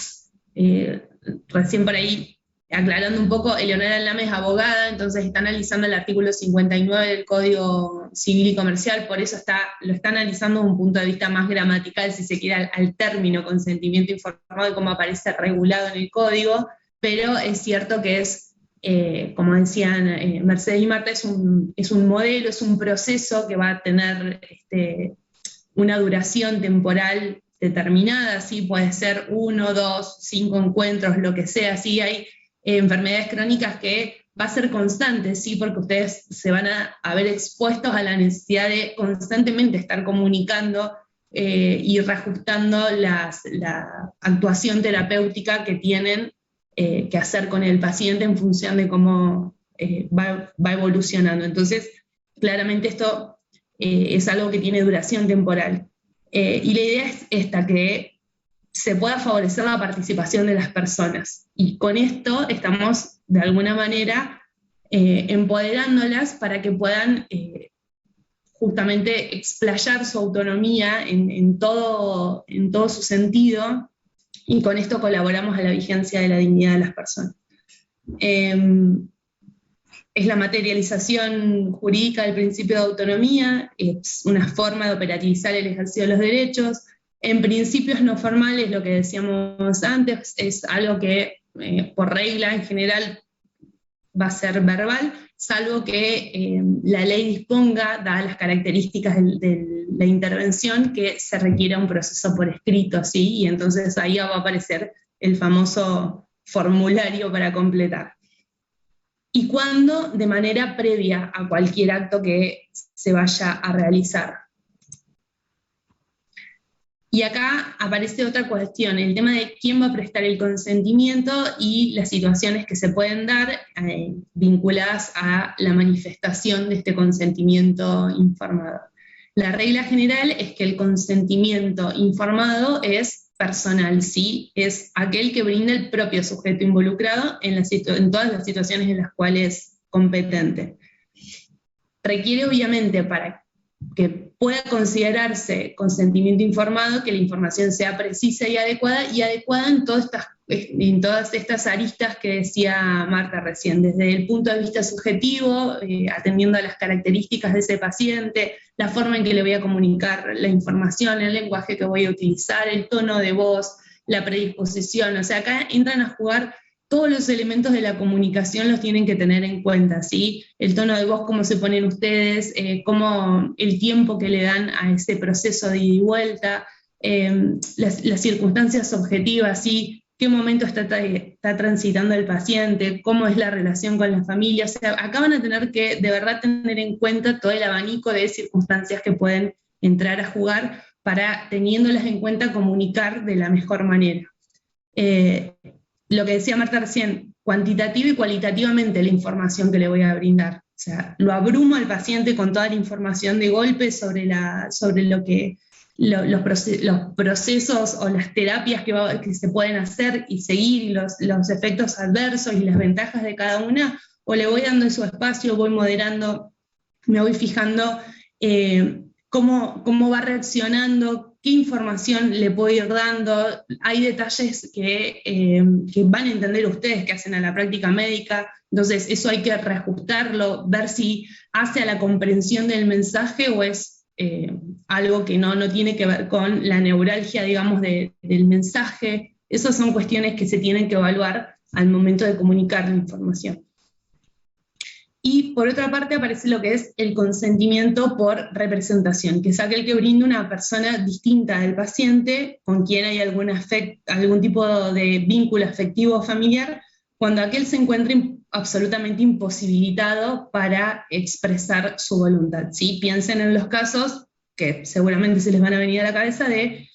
S2: recién por ahí, aclarando un poco, Eleonora Lame es abogada, entonces está analizando el artículo 59 del Código Civil y Comercial, por eso lo está analizando desde un punto de vista más gramatical, si se quiere, al término consentimiento informado y cómo aparece regulado en el Código, pero es cierto que es, como decían Mercedes y Marta, es un modelo, es un proceso que va a tener una duración temporal determinada, ¿sí? Puede ser 1, 2, 5 encuentros, lo que sea, ¿sí? Hay enfermedades crónicas que va a ser constante, ¿sí? Porque ustedes se van a ver expuestos a la necesidad de constantemente estar comunicando y reajustando la actuación terapéutica que tienen que hacer con el paciente en función de cómo va evolucionando. Entonces, claramente esto es algo que tiene duración temporal. Y la idea es esta, que se pueda favorecer la participación de las personas. Y con esto estamos, de alguna manera, empoderándolas para que puedan justamente explayar su autonomía en todo su sentido, y con esto colaboramos a la vigencia de la dignidad de las personas. Es la materialización jurídica del principio de autonomía, es una forma de operativizar el ejercicio de los derechos. En principios no formales, lo que decíamos antes, es algo que por regla en general va a ser verbal, salvo que la ley disponga, dadas las características de la intervención, que se requiera un proceso por escrito, ¿sí? Y entonces ahí va a aparecer el famoso formulario para completar. Y cuándo, de manera previa a cualquier acto que se vaya a realizar. Y acá aparece otra cuestión, el tema de quién va a prestar el consentimiento y las situaciones que se pueden dar vinculadas a la manifestación de este consentimiento informado. La regla general es que el consentimiento informado es personal, ¿sí? Es aquel que brinda el propio sujeto involucrado en todas las situaciones en las cuales es competente. Requiere obviamente para que pueda considerarse consentimiento informado que la información sea precisa y adecuada en todas estas aristas que decía Marta recién, desde el punto de vista subjetivo, atendiendo a las características de ese paciente, la forma en que le voy a comunicar la información, el lenguaje que voy a utilizar, el tono de voz, la predisposición, o sea, acá entran a jugar todos los elementos de la comunicación, los tienen que tener en cuenta, ¿sí? El tono de voz, cómo se ponen ustedes, cómo el tiempo que le dan a ese proceso de ida y vuelta, las circunstancias objetivas, ¿sí? Qué momento está transitando el paciente, cómo es la relación con la familia. O sea, acá van a tener que de verdad tener en cuenta todo el abanico de circunstancias que pueden entrar a jugar para, teniéndolas en cuenta, comunicar de la mejor manera. Lo que decía Marta recién, cuantitativa y cualitativamente la información que le voy a brindar. O sea, lo abrumo al paciente con toda la información de golpe sobre los procesos o las terapias que se pueden hacer y seguir, los efectos adversos y las ventajas de cada una, o le voy dando su espacio, voy moderando, me voy fijando cómo va reaccionando, qué información le puedo ir dando. Hay detalles que van a entender ustedes que hacen a la práctica médica, entonces eso hay que reajustarlo, ver si hace a la comprensión del mensaje o es algo que no tiene que ver con la neuralgia, digamos, del mensaje. Esas son cuestiones que se tienen que evaluar al momento de comunicar la información. Y por otra parte aparece lo que es el consentimiento por representación, que es aquel que brinda una persona distinta del paciente, con quien hay algún tipo de vínculo afectivo o familiar, cuando aquel se encuentra absolutamente imposibilitado para expresar su voluntad, ¿sí? Piensen en los casos, que seguramente se les van a venir a la cabeza, de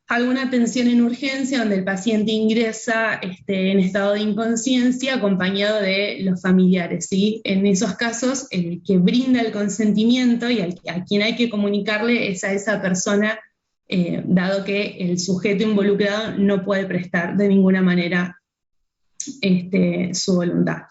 S2: alguna atención en urgencia donde el paciente ingresa en estado de inconsciencia acompañado de los familiares, ¿sí? En esos casos, el que brinda el consentimiento y a quien hay que comunicarle es a esa persona, dado que el sujeto involucrado no puede prestar de ninguna manera su voluntad.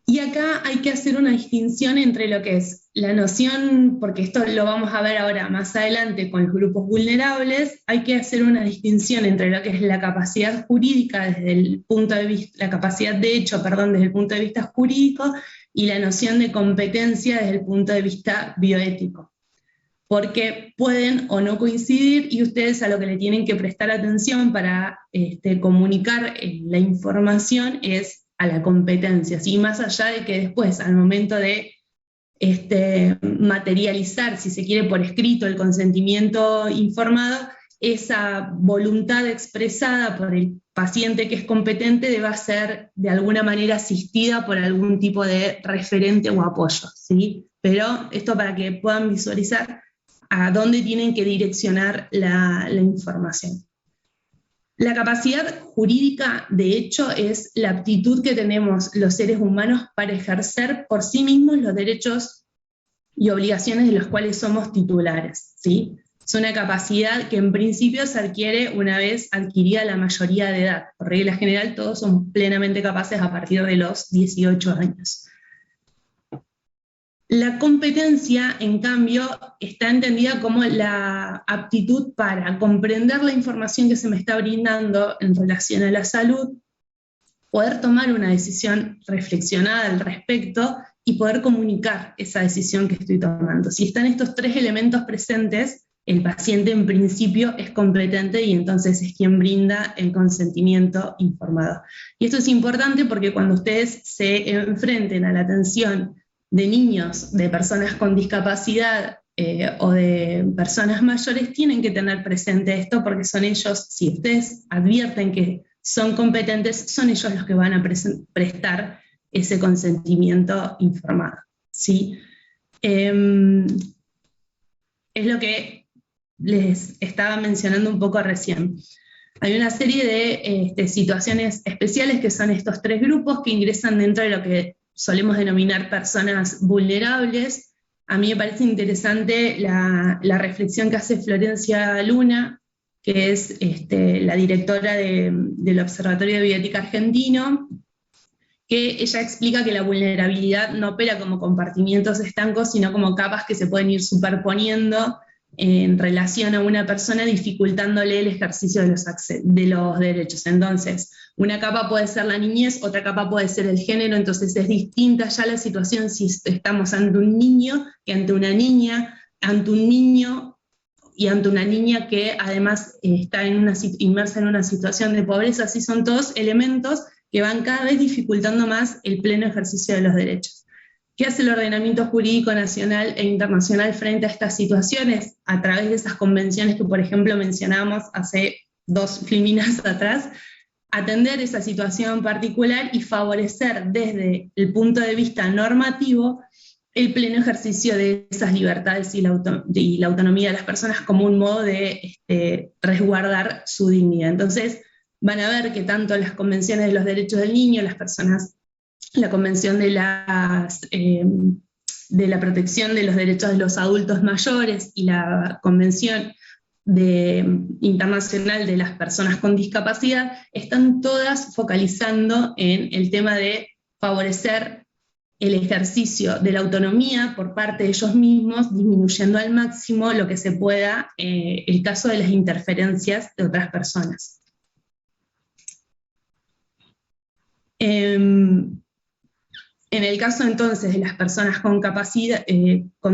S2: Y acá hay que hacer una distinción entre lo que es la noción, porque esto lo vamos a ver ahora más adelante con los grupos vulnerables, hay que hacer una distinción entre lo que es la capacidad jurídica desde el punto de vista, la capacidad de hecho, perdón, desde el punto de vista jurídico, y la noción de competencia desde el punto de vista bioético. Porque pueden o no coincidir, y ustedes a lo que le tienen que prestar atención para comunicar la información es a la competencia, ¿sí? Más allá de que después, al momento de materializar, si se quiere por escrito, el consentimiento informado, esa voluntad expresada por el paciente que es competente debe ser de alguna manera asistida por algún tipo de referente o apoyo, ¿sí? Pero esto para que puedan visualizar a dónde tienen que direccionar la información. La capacidad jurídica, de hecho, es la aptitud que tenemos los seres humanos para ejercer por sí mismos los derechos y obligaciones de los cuales somos titulares, ¿sí? Es una capacidad que en principio se adquiere una vez adquirida la mayoría de edad. Por regla general, todos somos plenamente capaces a partir de los 18 años. La competencia, en cambio, está entendida como la aptitud para comprender la información que se me está brindando en relación a la salud, poder tomar una decisión reflexionada al respecto y poder comunicar esa decisión que estoy tomando. Si están estos tres elementos presentes, el paciente en principio es competente y entonces es quien brinda el consentimiento informado. Y esto es importante porque cuando ustedes se enfrenten a la atención de niños, de personas con discapacidad o de personas mayores, tienen que tener presente esto porque son ellos, si ustedes advierten que son competentes, son ellos los que van a prestar ese consentimiento informado, ¿sí? Es lo que les estaba mencionando un poco recién. Hay una serie de situaciones especiales que son estos 3 grupos que ingresan dentro de lo que solemos denominar personas vulnerables. A mí me parece interesante la reflexión que hace Florencia Luna, que es la directora del Observatorio de Bioética Argentino, que ella explica que la vulnerabilidad no opera como compartimientos estancos, sino como capas que se pueden ir superponiendo en relación a una persona, dificultándole el ejercicio de los derechos. Entonces, una capa puede ser la niñez, otra capa puede ser el género, entonces es distinta ya la situación si estamos ante un niño que ante una niña, ante un niño y ante una niña que además está inmersa en una situación de pobreza. Así son todos elementos que van cada vez dificultando más el pleno ejercicio de los derechos. ¿Qué hace el ordenamiento jurídico nacional e internacional frente a estas situaciones? A través de esas convenciones que, por ejemplo, mencionamos hace 2 filminas atrás, atender esa situación particular y favorecer desde el punto de vista normativo el pleno ejercicio de esas libertades y la autonomía de las personas como un modo de resguardar su dignidad. Entonces, van a ver que tanto las convenciones de los derechos del niño, la convención de la protección de los derechos de los adultos mayores y la convención internacional de las personas con discapacidad, están todas focalizando en el tema de favorecer el ejercicio de la autonomía por parte de ellos mismos, disminuyendo al máximo lo que se pueda el caso de las interferencias de otras personas. En el caso entonces de las personas con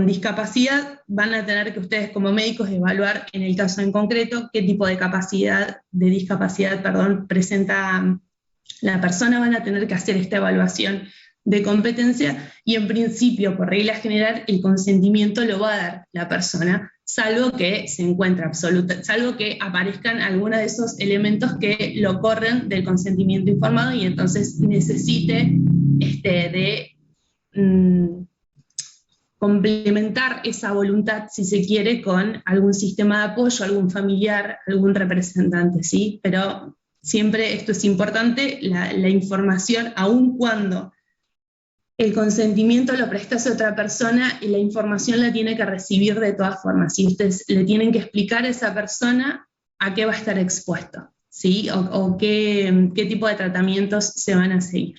S2: discapacidad, van a tener que ustedes como médicos evaluar en el caso en concreto qué tipo de discapacidad presenta la persona. Van a tener que hacer esta evaluación de competencia y en principio, por regla general, el consentimiento lo va a dar la persona, salvo que salvo que aparezcan algunos de esos elementos que lo corren del consentimiento informado y entonces necesite complementar esa voluntad, si se quiere, con algún sistema de apoyo, algún familiar, algún representante, ¿sí? Pero siempre esto es importante, la información, aun cuando el consentimiento lo prestase otra persona y la información la tiene que recibir de todas formas. Y ustedes le tienen que explicar a esa persona a qué va a estar expuesto, ¿sí? O qué tipo de tratamientos se van a seguir.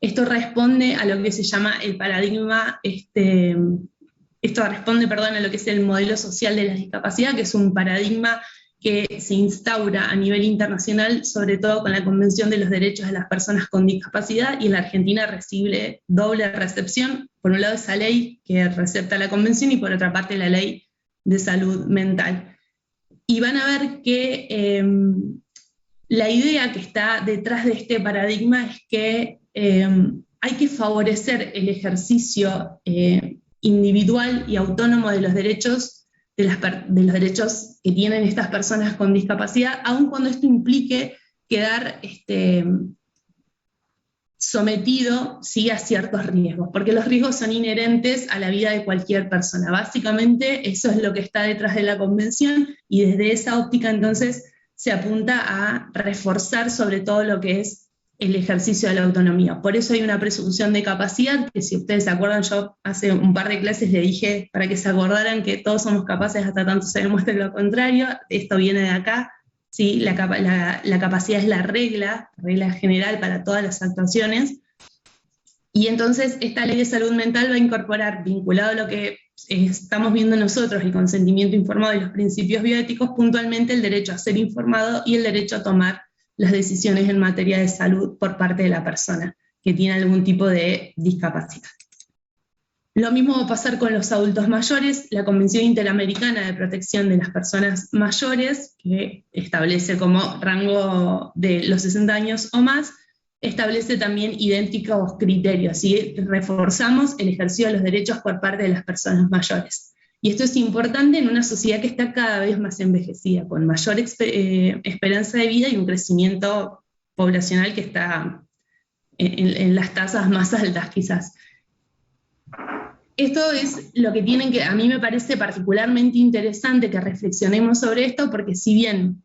S2: Esto responde a lo que se llama el paradigma, esto responde, a lo que es el modelo social de la discapacidad, que es un paradigma que se instaura a nivel internacional, sobre todo con la Convención de los Derechos de las Personas con Discapacidad, y en la Argentina recibe doble recepción, por un lado esa ley que recepta la Convención y por otra parte la Ley de Salud Mental. Y van a ver que la idea que está detrás de este paradigma es que hay que favorecer el ejercicio individual y autónomo de los derechos de los derechos que tienen estas personas con discapacidad, aun cuando esto implique quedar sometido, ¿sí?, a ciertos riesgos, porque los riesgos son inherentes a la vida de cualquier persona. Básicamente eso es lo que está detrás de la Convención, y desde esa óptica entonces se apunta a reforzar sobre todo lo que es el ejercicio de la autonomía. Por eso hay una presunción de capacidad, que si ustedes se acuerdan, yo hace un par de clases le dije para que se acordaran que todos somos capaces hasta tanto se demuestre lo contrario. Esto viene de acá, ¿sí? La capacidad es la regla general para todas las actuaciones. Y entonces esta ley de salud mental va a incorporar, vinculado a lo que estamos viendo nosotros, el consentimiento informado y los principios bioéticos, puntualmente el derecho a ser informado y el derecho a tomar las decisiones en materia de salud por parte de la persona que tiene algún tipo de discapacidad. Lo mismo va a pasar con los adultos mayores. La Convención Interamericana de Protección de las Personas Mayores, que establece como rango de los 60 años o más, establece también idénticos criterios, y reforzamos el ejercicio de los derechos por parte de las personas mayores. Y esto es importante en una sociedad que está cada vez más envejecida, con mayor esperanza de vida y un crecimiento poblacional que está en las tasas más altas quizás. esto es lo que tienen que, a mí me parece particularmente interesante que reflexionemos sobre esto, porque si bien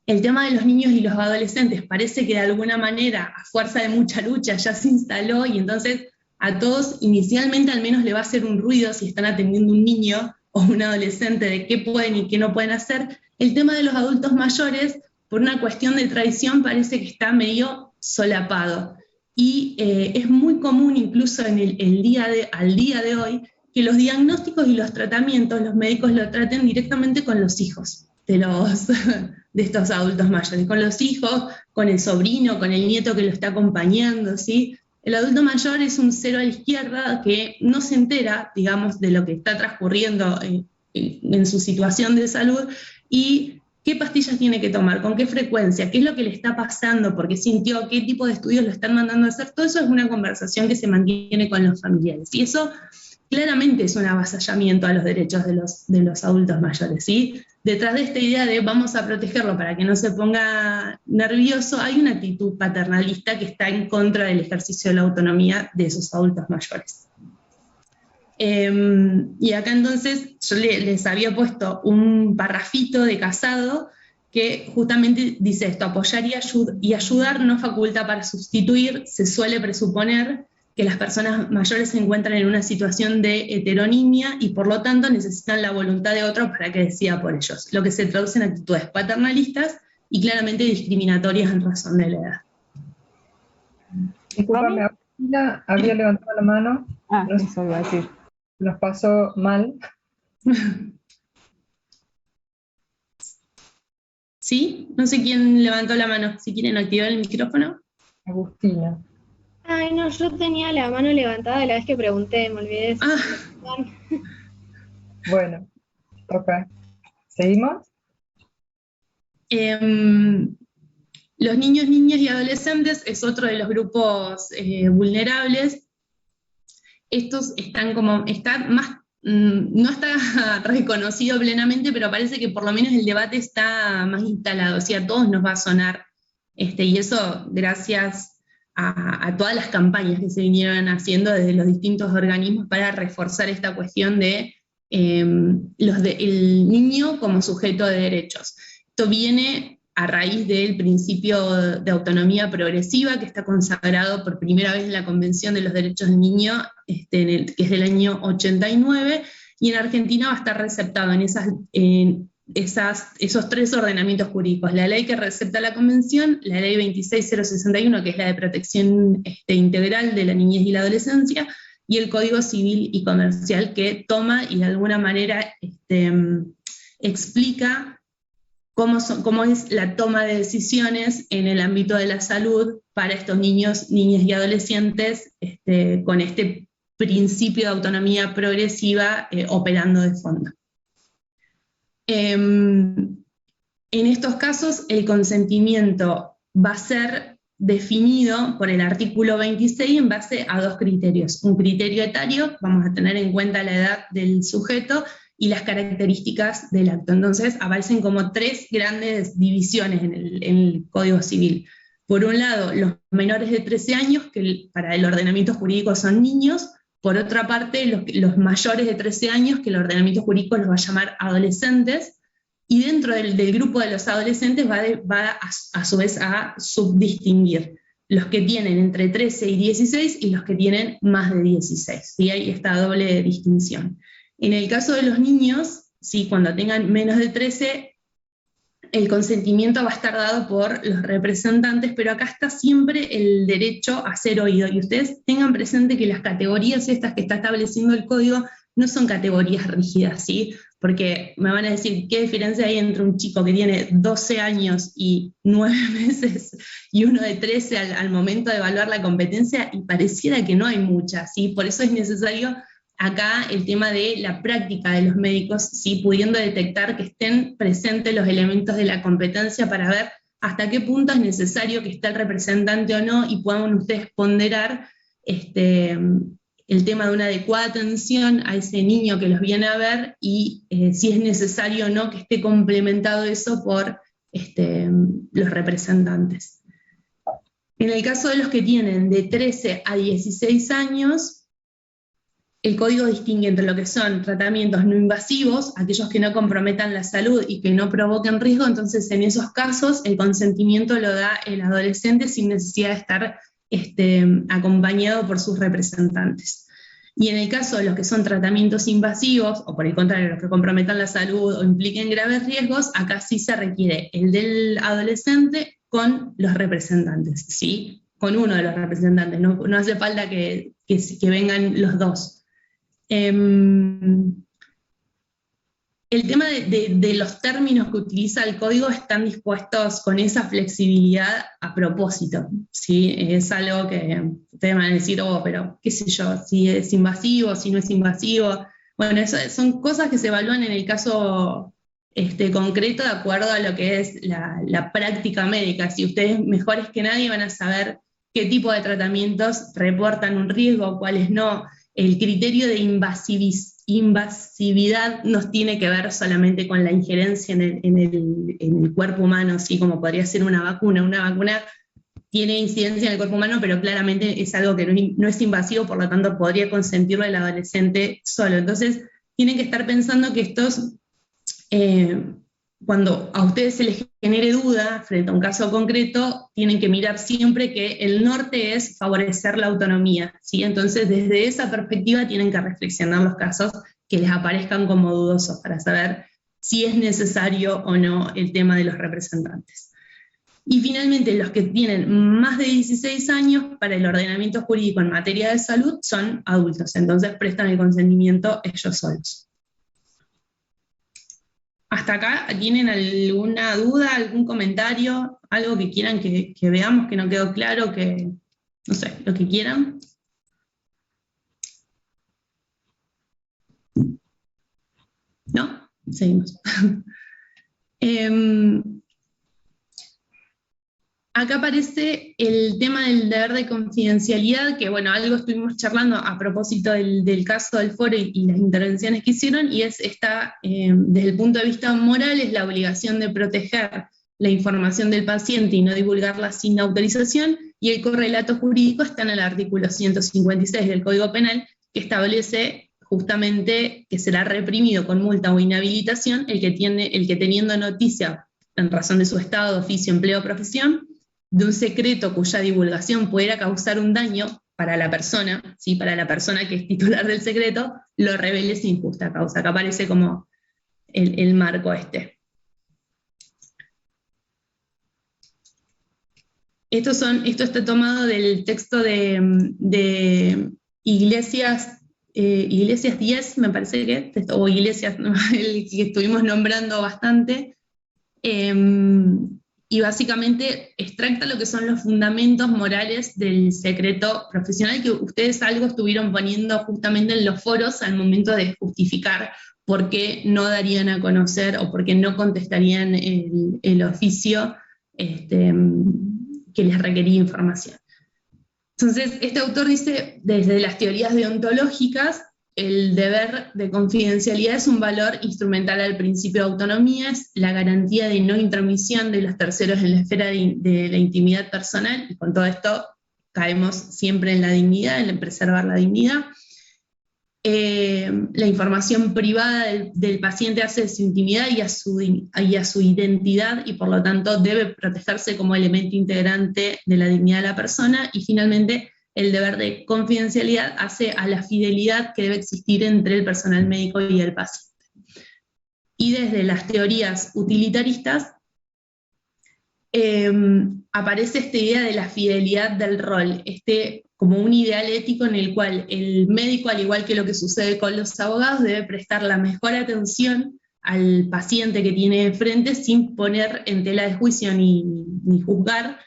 S2: el tema de los niños y los adolescentes parece que de alguna manera, a fuerza de mucha lucha, ya se instaló, y entonces a todos inicialmente al menos le va a hacer un ruido si están atendiendo un niño o un adolescente de qué pueden y qué no pueden hacer, el tema de los adultos mayores, por una cuestión de tradición, parece que está medio solapado. Y es muy común incluso en al día de hoy que los diagnósticos y los tratamientos los médicos lo traten directamente con los hijos de estos adultos mayores, con los hijos, con el sobrino, con el nieto que lo está acompañando, ¿sí? El adulto mayor es un cero a la izquierda que no se entera, digamos, de lo que está transcurriendo en su situación de salud y qué pastillas tiene que tomar, con qué frecuencia, qué es lo que le está pasando, por qué sintió, qué tipo de estudios lo están mandando a hacer. Todo eso es una conversación que se mantiene con los familiares. Y eso claramente es un avasallamiento a los derechos de los adultos mayores, ¿sí? Detrás de esta idea de vamos a protegerlo para que no se ponga nervioso, hay una actitud paternalista que está en contra del ejercicio de la autonomía de esos adultos mayores. Y acá entonces yo les había puesto un parrafito de Casado que justamente dice esto: apoyar y ayudar no faculta para sustituir. Se suele presuponer que las personas mayores se encuentran en una situación de heteronimia y por lo tanto necesitan la voluntad de otro para que decida por ellos, lo que se traduce en actitudes paternalistas y claramente discriminatorias en razón de la edad.
S3: Disculpame, Agustina había levantado la mano.
S6: No sé, eso iba a decir.
S3: Nos pasó mal.
S2: ¿Sí? No sé quién levantó la mano. Si quieren activar el micrófono.
S3: Agustina.
S8: Ay, no, yo tenía la mano levantada la vez que pregunté, me olvidé.
S3: Bueno, ok. ¿Seguimos?
S2: Los niños, niñas y adolescentes es otro de los grupos vulnerables. Estos están no está reconocido plenamente, pero parece que por lo menos el debate está más instalado, o sea, a todos nos va a sonar, y eso gracias a todas las campañas que se vinieron haciendo desde los distintos organismos para reforzar esta cuestión de el niño como sujeto de derechos. Esto viene a raíz del principio de autonomía progresiva que está consagrado por primera vez en la Convención de los Derechos del Niño, que es del año 89, y en Argentina va a estar receptado en esos tres ordenamientos jurídicos: la ley que recepta la Convención, la ley 26061, que es la de protección integral de la niñez y la adolescencia, y el Código Civil y Comercial, que toma y de alguna manera explica cómo es la toma de decisiones en el ámbito de la salud para estos niños, niñas y adolescentes, con este principio de autonomía progresiva operando de fondo. En estos casos, el consentimiento va a ser definido por el artículo 26 en base a dos criterios. Un criterio etario, vamos a tener en cuenta la edad del sujeto, y las características del acto. Entonces aparecen como tres grandes divisiones en el Código Civil. Por un lado, los menores de 13 años, que para el ordenamiento jurídico son niños. Por otra parte, los mayores de 13 años, que el ordenamiento jurídico los va a llamar adolescentes. Y dentro del grupo de los adolescentes va a su vez a subdistinguir los que tienen entre 13 y 16 y los que tienen más de 16. ¿Sí? Hay esta doble distinción. En el caso de los niños, ¿sí? Cuando tengan menos de 13, el consentimiento va a estar dado por los representantes, pero acá está siempre el derecho a ser oído. Y ustedes tengan presente que las categorías estas que está estableciendo el código no son categorías rígidas, ¿sí? Porque me van a decir, ¿qué diferencia hay entre un chico que tiene 12 años y 9 meses y uno de 13 al momento de evaluar la competencia? Y pareciera que no hay mucha, ¿sí? Por eso es necesario acá el tema de la práctica de los médicos, ¿sí? Pudiendo detectar que estén presentes los elementos de la competencia para ver hasta qué punto es necesario que esté el representante o no, y puedan ustedes ponderar el tema de una adecuada atención a ese niño que los viene a ver, y si es necesario o no que esté complementado eso por los representantes. En el caso de los que tienen de 13 a 16 años, el código distingue entre lo que son tratamientos no invasivos, aquellos que no comprometan la salud y que no provoquen riesgo. Entonces en esos casos el consentimiento lo da el adolescente sin necesidad de estar acompañado por sus representantes. Y en el caso de los que son tratamientos invasivos, o por el contrario, los que comprometan la salud o impliquen graves riesgos, acá sí se requiere el del adolescente con los representantes, ¿sí? Con uno de los representantes, no hace falta que vengan los dos. El tema de los términos que utiliza el código están dispuestos con esa flexibilidad a propósito, ¿sí? Es algo que ustedes van a decir, pero qué sé yo, si es invasivo, si no es invasivo. Bueno, eso son cosas que se evalúan en el caso concreto de acuerdo a lo que es la práctica médica. Si ustedes mejores que nadie van a saber qué tipo de tratamientos reportan un riesgo, cuáles no. El criterio de invasividad no tiene que ver solamente con la injerencia en el cuerpo humano, ¿sí? Como podría ser una vacuna. Una vacuna tiene incidencia en el cuerpo humano, pero claramente es algo que no es invasivo, por lo tanto podría consentirlo el adolescente solo. Entonces tienen que estar pensando que estos, cuando a ustedes se les genere duda frente a un caso concreto, tienen que mirar siempre que el norte es favorecer la autonomía, ¿sí? Entonces desde esa perspectiva tienen que reflexionar los casos que les aparezcan como dudosos para saber si es necesario o no el tema de los representantes. Y finalmente los que tienen más de 16 años para el ordenamiento jurídico en materia de salud son adultos, entonces prestan el consentimiento ellos solos. ¿Hasta acá tienen alguna duda, algún comentario, algo que quieran que veamos, que no quedó claro, no sé, lo que quieran? ¿No? Seguimos. Acá aparece el tema del deber de confidencialidad, que bueno, algo estuvimos charlando a propósito del caso del foro y las intervenciones que hicieron, y es desde el punto de vista moral, es la obligación de proteger la información del paciente y no divulgarla sin autorización, y el correlato jurídico está en el artículo 156 del Código Penal, que establece justamente que será reprimido con multa o inhabilitación el que teniendo noticia, en razón de su estado, oficio, empleo o profesión, de un secreto cuya divulgación pudiera causar un daño para la persona, ¿sí? Para la persona que es titular del secreto, lo revele sin justa causa. Acá aparece como el marco este. Esto está tomado del texto de Iglesias 10, me parece que, o Iglesias, el que estuvimos nombrando bastante, y básicamente extracta lo que son los fundamentos morales del secreto profesional, que ustedes algo estuvieron poniendo justamente en los foros al momento de justificar por qué no darían a conocer o por qué no contestarían el oficio que les requería información. Entonces, este autor dice, desde las teorías deontológicas, el deber de confidencialidad es un valor instrumental al principio de autonomía, es la garantía de no intromisión de los terceros en la esfera de la intimidad personal, y con todo esto caemos siempre en la dignidad, en preservar la dignidad. La información privada del paciente hace de su intimidad y a su identidad, y por lo tanto debe protegerse como elemento integrante de la dignidad de la persona. Y finalmente, el deber de confidencialidad hace a la fidelidad que debe existir entre el personal médico y el paciente. Y desde las teorías utilitaristas aparece esta idea de la fidelidad del rol, como un ideal ético en el cual el médico, al igual que lo que sucede con los abogados, debe prestar la mejor atención al paciente que tiene enfrente sin poner en tela de juicio ni juzgar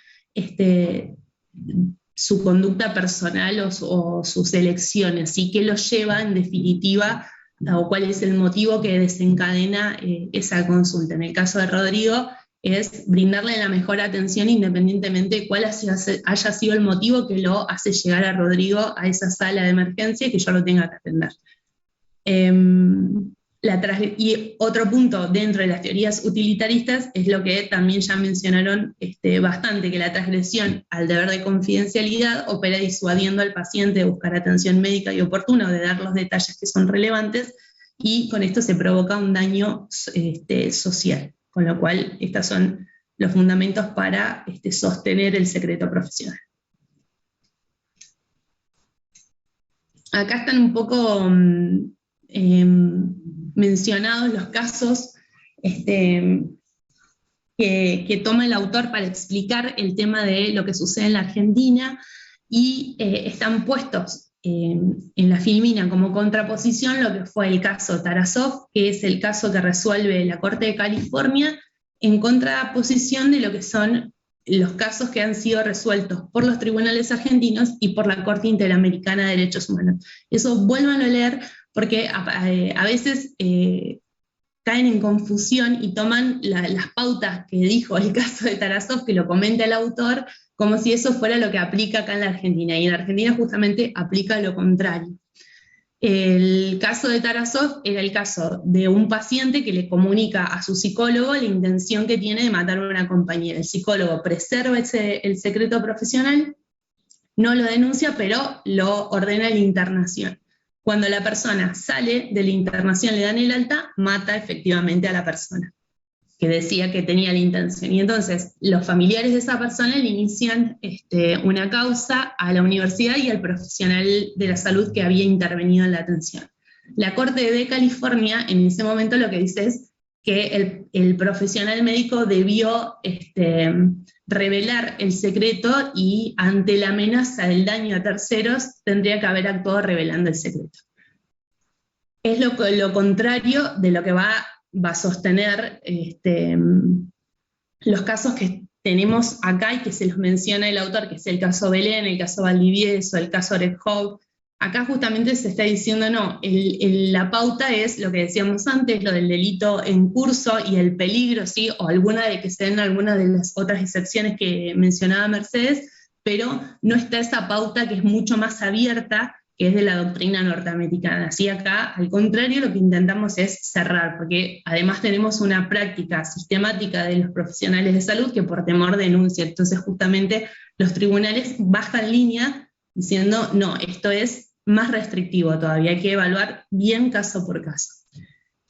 S2: su conducta personal o sus elecciones, ¿sí? ¿Qué lo lleva en definitiva, o cuál es el motivo que desencadena esa consulta? En el caso de Rodrigo, es brindarle la mejor atención independientemente de cuál haya sido el motivo que lo hace llegar a Rodrigo a esa sala de emergencia y que yo lo tenga que atender. Y otro punto dentro de las teorías utilitaristas es lo que también ya mencionaron bastante, que la transgresión al deber de confidencialidad opera disuadiendo al paciente de buscar atención médica y oportuna o de dar los detalles que son relevantes, y con esto se provoca un daño social, con lo cual estos son los fundamentos para sostener el secreto profesional. Acá están un poco mencionados los casos que toma el autor para explicar el tema de lo que sucede en la Argentina, y están puestos en la filmina como contraposición lo que fue el caso Tarasov, que es el caso que resuelve la Corte de California, en contraposición de lo que son los casos que han sido resueltos por los tribunales argentinos y por la Corte Interamericana de Derechos Humanos. Eso vuélvanlo a leer, porque a veces caen en confusión y toman las pautas que dijo el caso de Tarasov, que lo comenta el autor, como si eso fuera lo que aplica acá en la Argentina, y en Argentina justamente aplica lo contrario. El caso de Tarasov era el caso de un paciente que le comunica a su psicólogo la intención que tiene de matar a una compañera. El psicólogo preserva el secreto profesional, no lo denuncia, pero lo ordena la internación. Cuando la persona sale de la internación, le dan el alta, mata efectivamente a la persona que decía que tenía la intención. Y entonces los familiares de esa persona le inician una causa a la universidad y al profesional de la salud que había intervenido en la atención. La Corte de California en ese momento lo que dice es que el profesional médico debió revelar el secreto, y ante la amenaza del daño a terceros tendría que haber actuado revelando el secreto. Es lo contrario de lo que va a sostener los casos que tenemos acá y que se los menciona el autor, que es el caso Belén, el caso Valdivieso, el caso Orekhov. Acá justamente se está diciendo, no, la pauta es lo que decíamos antes, lo del delito en curso y el peligro, ¿sí? O alguna de que se den alguna de las otras excepciones que mencionaba Mercedes, pero no está esa pauta que es mucho más abierta, que es de la doctrina norteamericana. Así acá, al contrario, lo que intentamos es cerrar, porque además tenemos una práctica sistemática de los profesionales de salud que por temor denuncia. Entonces justamente los tribunales bajan línea diciendo, no, esto es más restrictivo todavía, hay que evaluar bien caso por caso.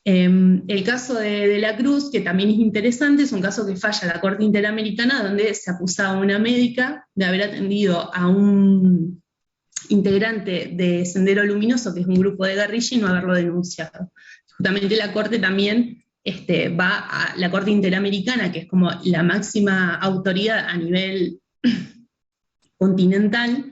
S2: El caso de la Cruz, que también es interesante, es un caso que falla la Corte Interamericana, donde se acusaba a una médica de haber atendido a un integrante de Sendero Luminoso, que es un grupo de guerrilla, y no haberlo denunciado. Justamente la Corte también va a la Corte Interamericana, que es como la máxima autoridad a nivel continental,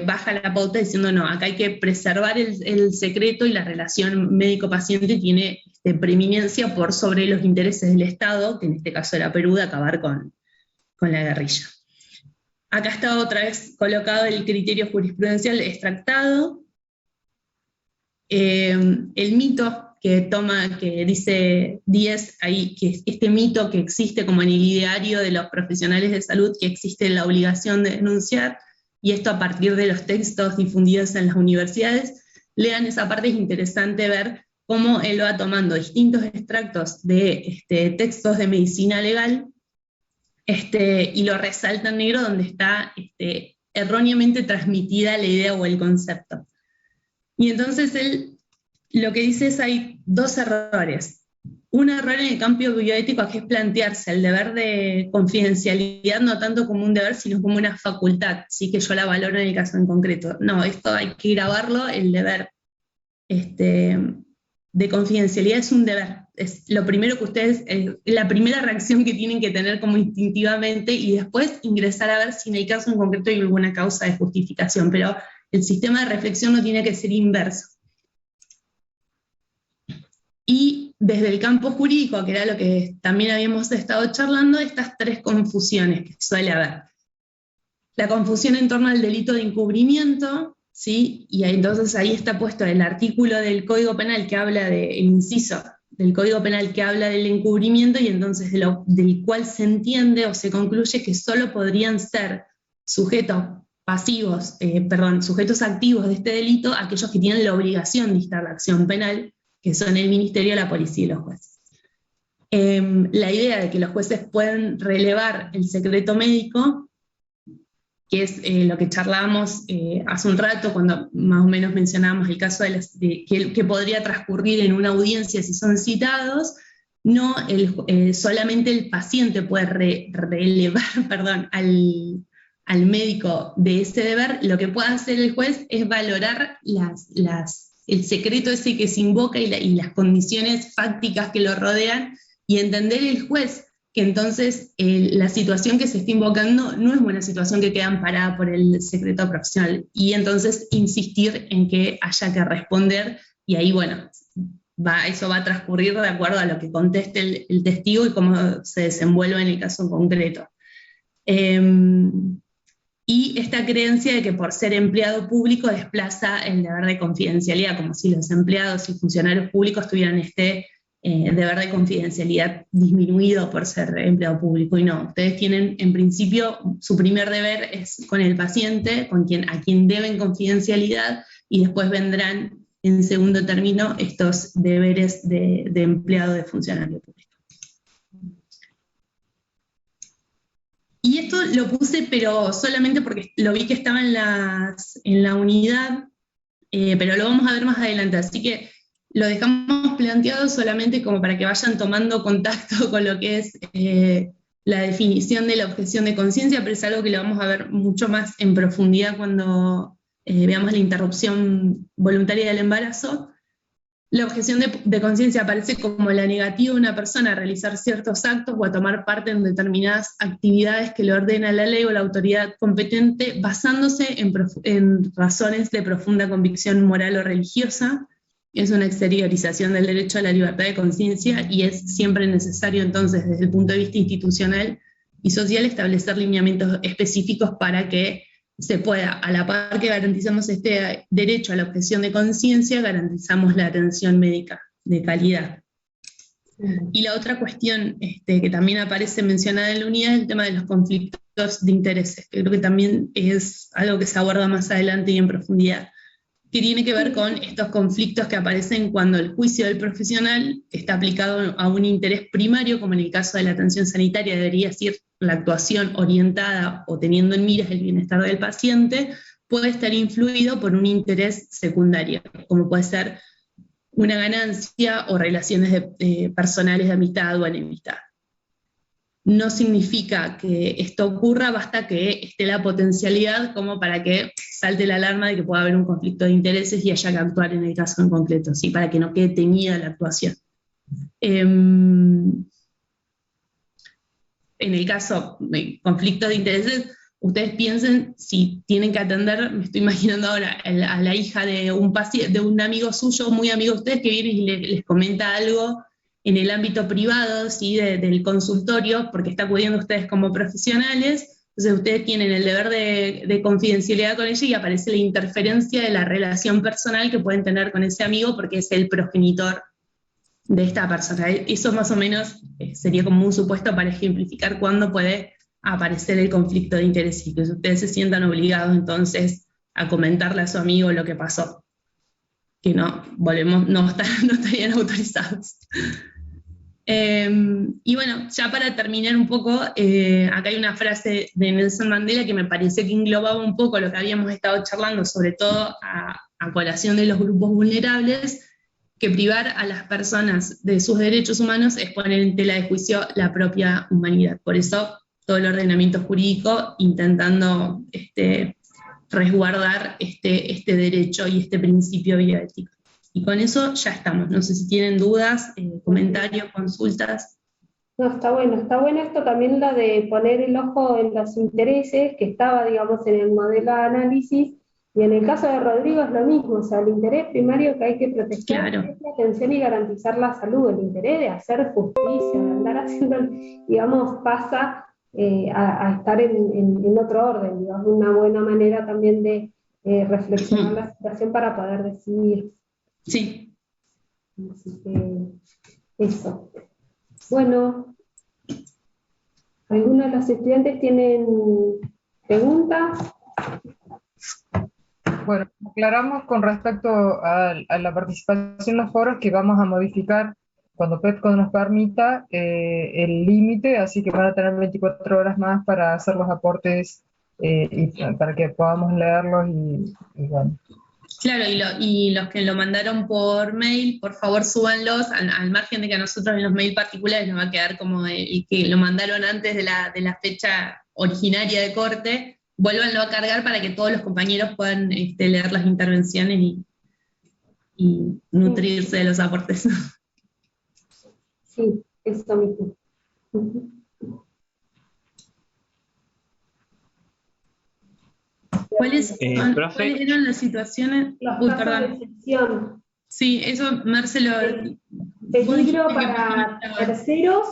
S2: baja la pauta diciendo, no, acá hay que preservar el secreto y la relación médico-paciente tiene preeminencia por sobre los intereses del Estado, que en este caso era Perú, de acabar con la guerrilla. Acá está otra vez colocado el criterio jurisprudencial extractado. El mito que dice Díez ahí, que este mito que existe como en el ideario de los profesionales de salud, que existe la obligación de denunciar, y esto a partir de los textos difundidos en las universidades. Lean esa parte, es interesante ver cómo él va tomando distintos extractos de textos de medicina legal, y lo resalta en negro donde está erróneamente transmitida la idea o el concepto. Y entonces él lo que dice es hay dos errores. Un error en el campo bioético, que es plantearse el deber de confidencialidad no tanto como un deber, sino como una facultad, sí, que yo la valoro en el caso en concreto. No, esto hay que grabarlo, el deber de confidencialidad es un deber. Es lo primero que ustedes, la primera reacción que tienen que tener como instintivamente, y después ingresar a ver si en el caso en concreto hay alguna causa de justificación, pero el sistema de reflexión no tiene que ser inverso. Y desde el campo jurídico, que era lo que también habíamos estado charlando, estas tres confusiones que suele haber. La confusión en torno al delito de encubrimiento, ¿sí? Y entonces ahí está puesto el artículo del Código Penal que habla el inciso del Código Penal que habla del encubrimiento, y entonces del cual se entiende o se concluye que solo podrían ser sujetos activos de este delito aquellos que tienen la obligación de instar la acción penal, que son el Ministerio, la Policía y los jueces. La idea de que los jueces pueden relevar el secreto médico, que es lo que charlábamos hace un rato, cuando más o menos mencionábamos el caso que podría transcurrir en una audiencia si son citados, no solamente el paciente puede relevar perdón, al médico de ese deber. Lo que puede hacer el juez es valorar el secreto ese que se invoca y las condiciones fácticas que lo rodean, y entender el juez que entonces la situación que se está invocando no es una situación que queda amparada por el secreto profesional, y entonces insistir en que haya que responder, y ahí, bueno, eso va a transcurrir de acuerdo a lo que conteste el testigo y cómo se desenvuelve en el caso concreto. Y esta creencia de que por ser empleado público desplaza el deber de confidencialidad, como si los empleados y funcionarios públicos tuvieran este deber de confidencialidad disminuido por ser empleado público, y no. Ustedes tienen, en principio, su primer deber es con el paciente, a quien deben confidencialidad, y después vendrán en segundo término estos deberes de empleado de funcionario público. Y esto lo puse, pero solamente porque lo vi que estaba en la unidad, pero lo vamos a ver más adelante, así que lo dejamos planteado solamente como para que vayan tomando contacto con lo que es la definición de la objeción de conciencia, pero es algo que lo vamos a ver mucho más en profundidad cuando veamos la interrupción voluntaria del embarazo. La objeción de conciencia aparece como la negativa de una persona a realizar ciertos actos o a tomar parte en determinadas actividades que le ordena la ley o la autoridad competente, basándose en razones de profunda convicción moral o religiosa. Es una exteriorización del derecho a la libertad de conciencia, y es siempre necesario entonces, desde el punto de vista institucional y social, establecer lineamientos específicos para que se pueda, a la par que garantizamos este derecho a la objeción de conciencia, garantizamos la atención médica de calidad. Y la otra cuestión que también aparece mencionada en la unidad es el tema de los conflictos de intereses, que creo que también es algo que se aborda más adelante y en profundidad, que tiene que ver con estos conflictos que aparecen cuando el juicio del profesional está aplicado a un interés primario, como en el caso de la atención sanitaria debería ser la actuación orientada o teniendo en miras el bienestar del paciente, puede estar influido por un interés secundario, como puede ser una ganancia o relaciones personales de amistad o enemistad. No significa que esto ocurra, basta que esté la potencialidad como para que salte la alarma de que pueda haber un conflicto de intereses y haya que actuar en el caso en concreto, ¿sí? Para que no quede teñida la actuación. En el caso de conflictos de intereses, ustedes piensen si tienen que atender, me estoy imaginando ahora, a la hija de un amigo suyo, muy amigo de ustedes, que viene y les comenta algo en el ámbito privado, ¿sí? Del consultorio, porque está acudiendo a ustedes como profesionales. Entonces ustedes tienen el deber de confidencialidad con ella, y aparece la interferencia de la relación personal que pueden tener con ese amigo, porque es el progenitor de esta persona. Eso más o menos sería como un supuesto para ejemplificar cuándo puede aparecer el conflicto de interés, y que ustedes se sientan obligados entonces a comentarle a su amigo lo que pasó, que no estarían autorizados. Y bueno, ya para terminar un poco, acá hay una frase de Nelson Mandela que me pareció que englobaba un poco lo que habíamos estado charlando, sobre todo a colación de los grupos vulnerables, que privar a las personas de sus derechos humanos es poner en tela de juicio la propia humanidad. Por eso todo el ordenamiento jurídico intentando resguardar este derecho y este principio bioético. Y con eso ya estamos. No sé si tienen dudas, comentarios, consultas.
S1: No, está bueno esto también, la de poner el ojo en los intereses, que estaba, digamos, en el modelo de análisis, y en el caso de Rodrigo es lo mismo, o sea, el interés primario que hay que proteger,
S2: claro,
S1: es la atención y garantizar la salud, el interés de hacer justicia, de andar haciendo, digamos, pasa a estar en otro orden, digamos, una buena manera también de reflexionar la situación para poder decidir.
S2: Sí.
S1: Así que eso. Bueno, ¿algunos de los estudiantes tienen preguntas?
S3: Bueno, aclaramos con respecto a la participación en los foros que vamos a modificar cuando PEPCO nos permita el límite, así que van a tener 24 horas más para hacer los aportes y para que podamos leerlos y bueno.
S2: Claro, y los que lo mandaron por mail, por favor súbanlos, al margen de que a nosotros en los mail particulares nos va a quedar como el que lo mandaron antes de la fecha originaria de corte, vuélvanlo a cargar para que todos los compañeros puedan leer las intervenciones y nutrirse de los aportes.
S1: Sí, eso mismo. Ujú.
S2: ¿Cuáles
S9: Profe,
S2: eran las situaciones?
S1: Los
S2: Uy,
S1: casos de
S2: perdón.
S1: excepción.
S2: Sí, eso Marcelo.
S1: Peligro para terceros,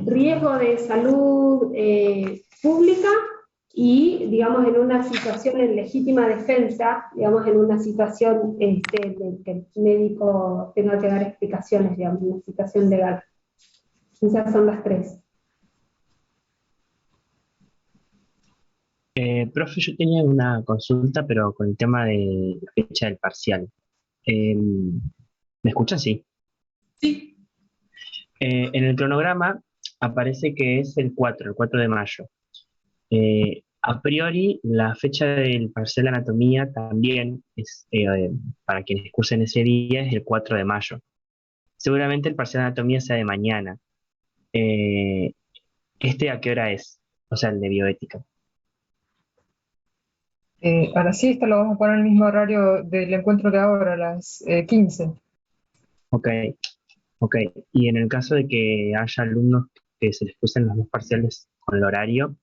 S1: riesgo de salud pública y, digamos, en una situación en legítima defensa, digamos, en una situación de que el médico tenga que dar explicaciones, digamos, una situación legal. Esas son las tres.
S9: Profe, yo tenía una consulta, pero con el tema de la fecha del parcial. ¿Me escuchan? Sí.
S2: Sí.
S9: En el cronograma aparece que es el 4 de mayo. A priori, la fecha del parcial de anatomía también es, para quienes cursen ese día, es el 4 de mayo. Seguramente el parcial de anatomía sea de mañana. ¿A qué hora es? O sea, el de bioética.
S3: Ahora sí, esto lo vamos a poner en el mismo horario del encuentro de ahora, a las 15.
S9: Ok, ok. Y en el caso de que haya alumnos que se les crucen los dos parciales con el horario,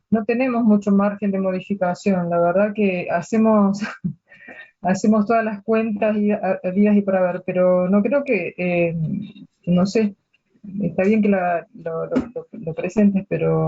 S3: No tenemos mucho margen de modificación, la verdad que hacemos, hacemos todas las cuentas y habidas y por haber, pero no creo que, no sé, está bien que lo presentes, pero